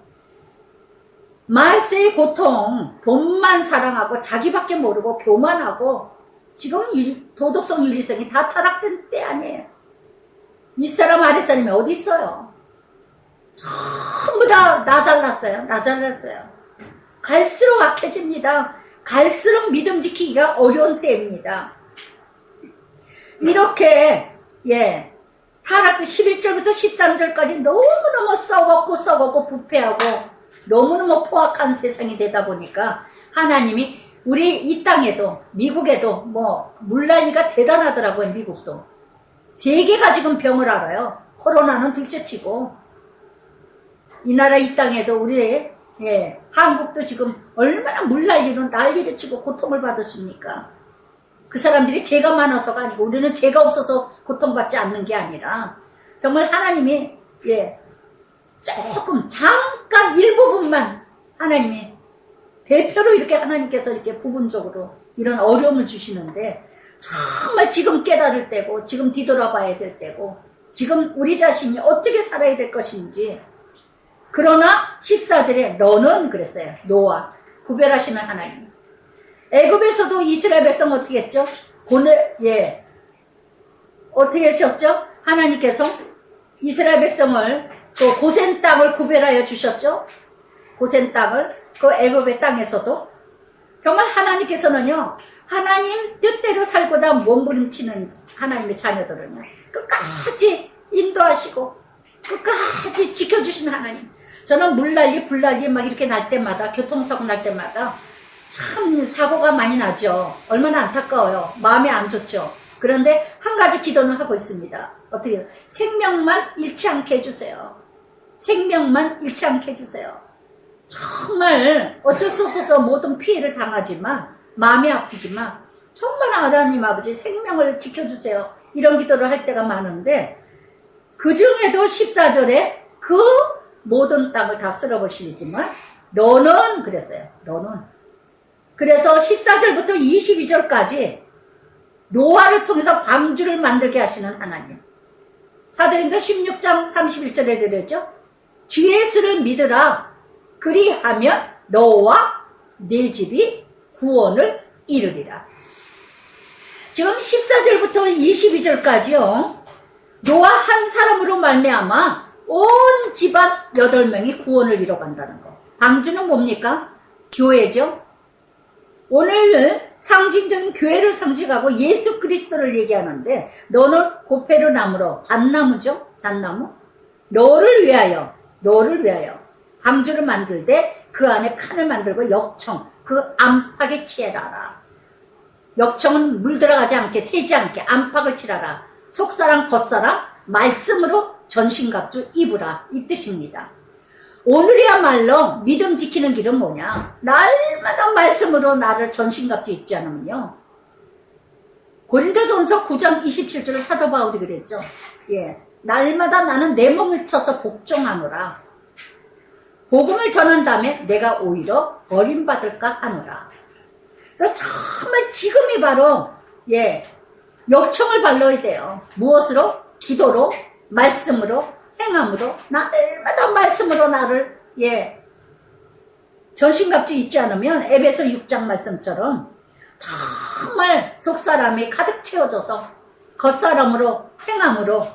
말세의 고통, 돈만 사랑하고 자기밖에 모르고 교만하고, 지금 도덕성 윤리성이 다 타락된 때 아니에요. 윗사람 아랫사람이 어디 있어요? 전부 다 나 잘났어요. 갈수록 악해집니다. 갈수록 믿음 지키기가 어려운 때입니다. 이렇게, 예, 타락 11절부터 13절까지 너무너무 썩었고 부패하고 너무너무 포악한 세상이 되다 보니까 하나님이 우리 이 땅에도, 미국에도 물난리가 대단하더라고요. 미국도 세계가 지금 병을 앓아요. 코로나는 둘째치고. 이 나라 이 땅에도 우리, 예, 한국도 지금 얼마나 난리를 치고 고통을 받았습니까? 그 사람들이 죄가 많아서가 아니고, 우리는 죄가 없어서 고통받지 않는 게 아니라 정말 하나님이, 예, 조금 잠깐 일부분만 하나님이 대표로 이렇게 하나님께서 이렇게 부분적으로 이런 어려움을 주시는데, 정말 지금 깨달을 때고, 지금 뒤돌아봐야 될 때고, 지금 우리 자신이 어떻게 살아야 될 것인지. 그러나 14절에 너는 그랬어요. 노아, 구별하시는 하나님. 애굽에서도 이스라엘 백성 어떻게 했죠? 예, 어떻게 하셨죠? 하나님께서 이스라엘 백성을 그 고센 땅을 구별하여 주셨죠? 고센 땅을, 그 애굽의 땅에서도 정말 하나님께서는요, 하나님 뜻대로 살고자 몸부림치는 하나님의 자녀들은요, 끝까지 인도하시고 끝까지 지켜주신 하나님. 저는 물난리 불난리 막 이렇게 날 때마다, 교통사고 날 때마다 참 사고가 많이 나죠. 얼마나 안타까워요. 마음이 안 좋죠. 그런데 한 가지 기도는 하고 있습니다. 어떻게 해요? 생명만 잃지 않게 해주세요. 생명만 잃지 않게 해주세요. 정말 어쩔 수 없어서 모든 피해를 당하지만, 마음이 아프지만 정말 하나님 아버지 생명을 지켜주세요. 이런 기도를 할 때가 많은데, 그 중에도 14절에 그 모든 땅을 다 쓸어버리시지만 너는 그랬어요. 너는. 그래서 14절부터 22절까지 노아를 통해서 방주를 만들게 하시는 하나님. 사도행전 16장 31절에 들었죠. 주 예수를 믿으라. 그리하면 너와 네 집이 구원을 이루리라. 지금 14절부터 22절까지요. 노아 한 사람으로 말미암아 온 집안 8명이 구원을 이뤄간다는 거. 방주는 뭡니까? 교회죠. 오늘은 상징적인 교회를 상징하고 예수 그리스도를 얘기하는데 너는 고페르 나무로 잣나무죠. 잣나무. 너를 위하여 방주를 만들 때 그 안에 칸을 만들고 역청 그 안팎에 칠하라. 역청은 물 들어가지 않게 새지 않게 안팎을 칠하라. 속사람 겉사람 말씀으로 전신갑주 입으라 이 뜻입니다. 오늘이야말로 믿음 지키는 길은 뭐냐? 날마다 말씀으로 나를 전신갑주 입지 않으면요. 고린도전서 9장 27절에 사도 바울이 그랬죠. 예, 날마다 나는 내 몸을 쳐서 복종하노라. 복음을 전한 다음에 내가 오히려 버림받을까 하노라. 그래서 정말 지금이 바로 역청을 발라야 돼요. 무엇으로? 기도로, 말씀으로, 행함으로, 날마다 말씀으로 나를 전신갑주 입지 않으면 에베소 6장 말씀처럼 정말 속사람이 가득 채워져서 겉사람으로 행함으로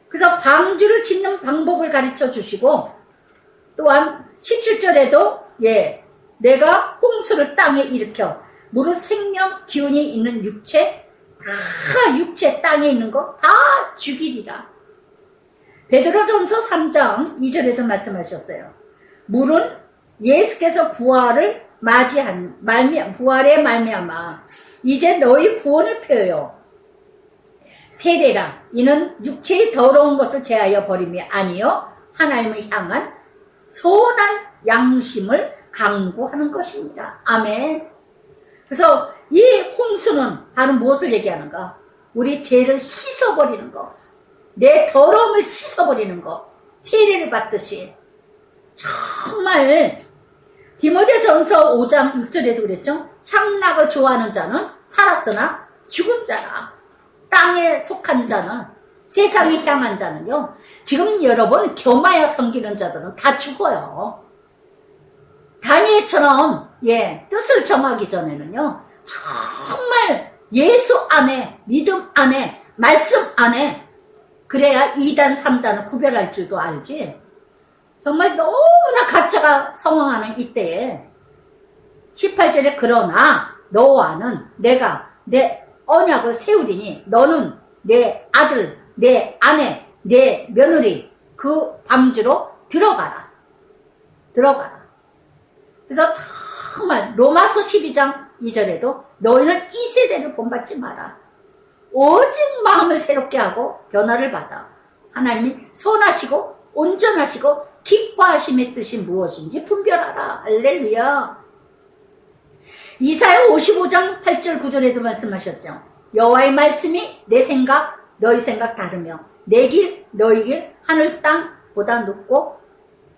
그래서 방주를 짓는 방법을 가르쳐 주시고 또한 17절에도 내가 홍수를 땅에 일으켜 무릇 생명 기운이 있는 육체 다 육체 땅에 있는 거 다 죽이리라. 베드로전서 3장 2절에서 말씀하셨어요. 물은 예수께서 부활을 맞이한 부활의 말미암아 이제 너희 구원을 표요. 세례라 이는 육체의 더러운 것을 제하여 버림이 아니요 하나님을 향한 선한 양심을 강구하는 것입니다. 아멘. 그래서 이 홍수는 바로 무엇을 얘기하는가? 우리 죄를 씻어버리는 것. 내 더러움을 씻어버리는 것. 세례를 받듯이. 정말 디모데전서 5장 6절에도 그랬죠. 향락을 좋아하는 자는 살았으나 죽은 자라. 땅에 속한 자는 세상에 향한 자는요. 지금 여러분 교마여 섬기는 자들은 다 죽어요. 다니엘처럼 뜻을 정하기 전에는요. 정말 예수 안에 믿음 안에 말씀 안에 그래야 2단 3단을 구별할 줄도 알지. 정말 너무나 가짜가 성황하는 이때에 18절에 그러나 너와는 내가 내 언약을 세우리니 너는 내 아들 내 아내 내 며느리 그 방주로 들어가라. 그래서 정말 로마서 12장 2절에도 너희는 이 세대를 본받지 마라. 오직 마음을 새롭게 하고 변화를 받아 하나님이 선하시고 온전하시고 기뻐하심의 뜻이 무엇인지 분별하라. 할렐루야. 이사야 55장 8절 9절에도 말씀하셨죠. 여호와의 말씀이 내 생각 너희 생각 다르며 내 길 너희 길 하늘 땅보다 높고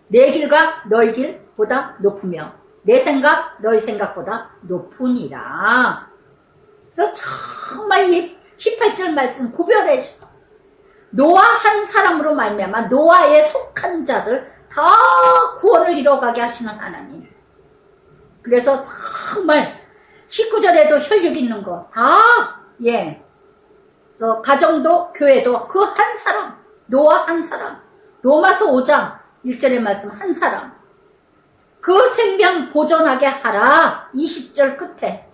내 길과 너희 길보다 높으며 내 생각 너희 생각보다 높으니라. 그래서 정말 이 18절 말씀 구별해 주고 노아 한 사람으로 말미암아 노아에 속한 자들 다 구원을 이뤄가게 하시는 하나님. 그래서 정말 19절에도 혈육 있는 거 다 그래서 가정도 교회도 그 한 사람 노아 한 사람 로마서 5장 1절의 말씀 한 사람 그 생명 보존하게 하라. 20절 끝에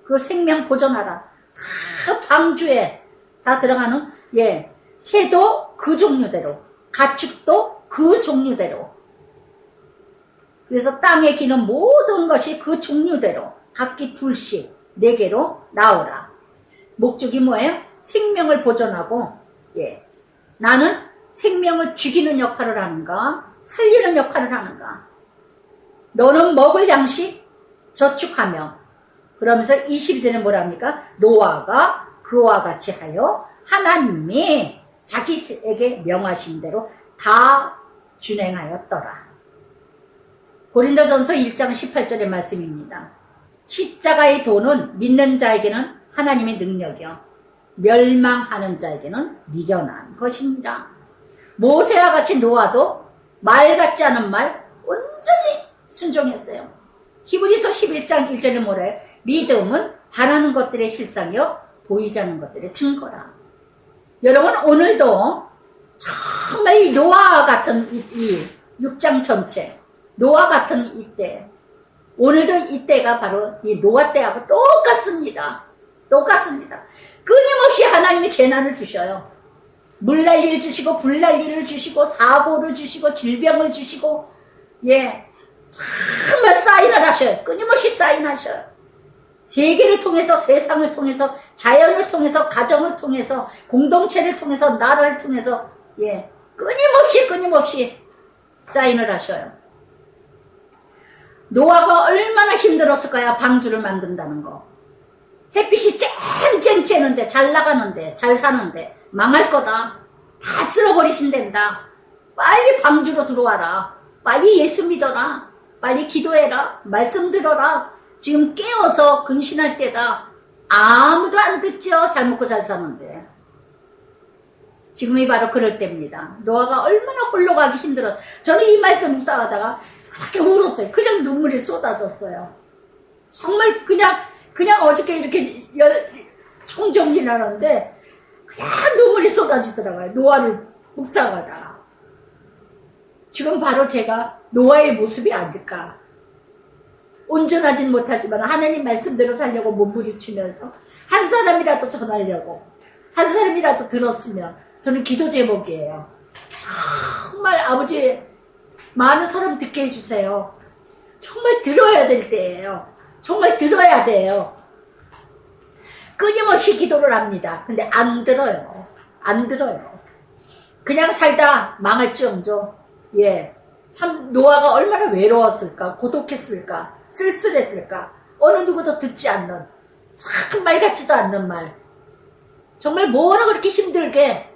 그 생명 보존하라. 다 방주에 다 들어가는 새도 그 종류대로 가축도 그 종류대로 그래서 땅에 기는 모든 것이 그 종류대로 각기 둘씩 4개로 나오라. 목적이 뭐예요? 생명을 보존하고 나는 생명을 죽이는 역할을 하는가 살리는 역할을 하는가. 너는 먹을 양식 저축하며 그러면서 22절에 뭐라 합니까? 노아가 그와 같이 하여 하나님이 자기에게 명하신 대로 다 준행하였더라. 고린도전서 1장 18절의 말씀입니다. 십자가의 도는 믿는 자에게는 하나님의 능력이요 멸망하는 자에게는 미련한 것입니다. 모세와 같이 노아도 말 같지 않은 말 온전히 순종했어요. 히브리서 11장 1절에 뭐래? 믿음은 바라는 것들의 실상이요 보이지 않는 것들의 증거라. 여러분 오늘도 정말 이 노아와 같은 이 6장 전체 노아 같은 이때 오늘도 이때가 바로 이 노아 때하고 똑같습니다. 똑같습니다. 끊임없이 하나님이 재난을 주셔요. 물난리를 주시고 불난리를 주시고 사고를 주시고 질병을 주시고 정말 사인을 하셔요. 끊임없이 사인하셔요. 세계를 통해서 세상을 통해서 자연을 통해서 가정을 통해서 공동체를 통해서 나라를 통해서 끊임없이 사인을 하셔요. 노아가 얼마나 힘들었을까요? 방주를 만든다는 거. 햇빛이 쨍쨍 쬐는데 잘 나가는데 잘 사는데 망할 거다. 다 쓸어버리신댄다. 빨리 방주로 들어와라. 빨리 예수 믿어라. 빨리 기도해라. 말씀 들어라. 지금 깨워서 근신할 때다. 아무도 안 듣죠. 잘 먹고 잘 사는데. 지금이 바로 그럴 때입니다. 노아가 얼마나 홀로 가기 힘들어. 저는 이 말씀 묵상하다가 그렇게 울었어요. 그냥 눈물이 쏟아졌어요. 정말 그냥 어저께 이렇게 총정리를 하는데 그냥 눈물이 쏟아지더라고요. 노아를 묵상하다가. 지금 바로 제가 노아의 모습이 아닐까. 온전하진 못하지만 하나님 말씀대로 살려고 몸부림치면서 한 사람이라도 전하려고 한 사람이라도 들었으면 저는 기도 제목이에요. 정말 아버지 많은 사람 듣게 해주세요. 정말 들어야 될 때예요. 정말 들어야 돼요. 끊임없이 기도를 합니다. 근데 안 들어요. 안 들어요. 그냥 살다 망할지언정. 참 노아가 얼마나 외로웠을까, 고독했을까, 쓸쓸했을까. 어느 누구도 듣지 않는, 참 말 같지도 않는 말. 정말 뭐라 그렇게 힘들게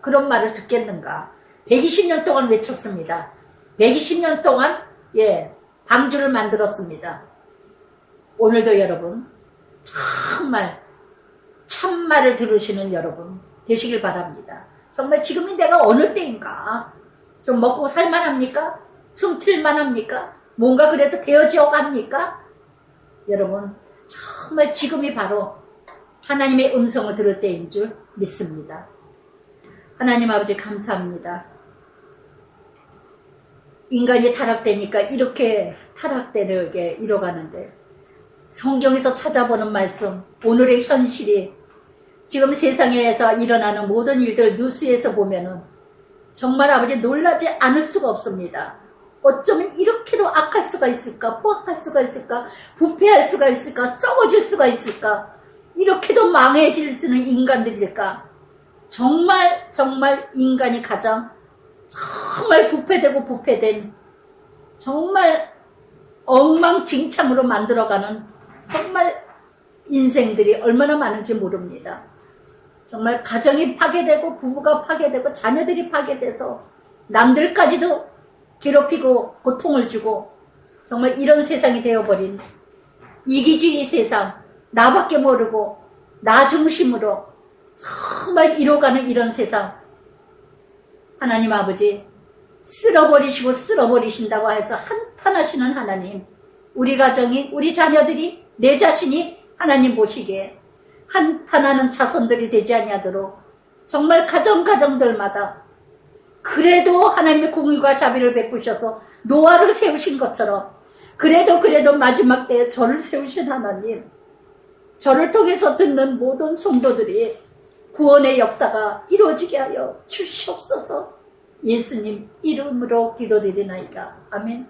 그런 말을 듣겠는가. 120년 동안 외쳤습니다. 120년 동안 방주를 만들었습니다. 오늘도 여러분 정말 참말을 들으시는 여러분 되시길 바랍니다. 정말 지금이 내가 어느 때인가? 좀 먹고 살만합니까? 숨 튈만합니까? 뭔가 그래도 되어지어 갑니까? 여러분 정말 지금이 바로 하나님의 음성을 들을 때인 줄 믿습니다. 하나님 아버지 감사합니다. 인간이 타락되니까 이렇게 타락되게 이뤄가는데 성경에서 찾아보는 말씀, 오늘의 현실이 지금 세상에서 일어나는 모든 일들 뉴스에서 보면은 정말 아버지 놀라지 않을 수가 없습니다. 어쩌면 이렇게도 악할 수가 있을까? 포악할 수가 있을까? 부패할 수가 있을까? 썩어질 수가 있을까? 이렇게도 망해질 수는 인간들일까? 정말 인간이 가장 정말 부패되고 부패된 정말 엉망진창으로 만들어가는 정말 인생들이 얼마나 많은지 모릅니다. 정말 가정이 파괴되고 부부가 파괴되고 자녀들이 파괴돼서 남들까지도 괴롭히고 고통을 주고 정말 이런 세상이 되어버린 이기주의 세상, 나밖에 모르고 나 중심으로 정말 이뤄가는 이런 세상, 하나님 아버지 쓸어버리시고 쓸어버리신다고 해서 한탄하시는 하나님, 우리 가정이 우리 자녀들이 내 자신이 하나님 보시기에 한탄하는 자손들이 되지 아니하도록 정말 가정들마다 그래도 하나님의 공의와 자비를 베푸셔서 노아를 세우신 것처럼 그래도 마지막 때에 저를 세우신 하나님, 저를 통해서 듣는 모든 성도들이 구원의 역사가 이루어지게 하여 주시옵소서. 예수님 이름으로 기도드리나이다. 아멘.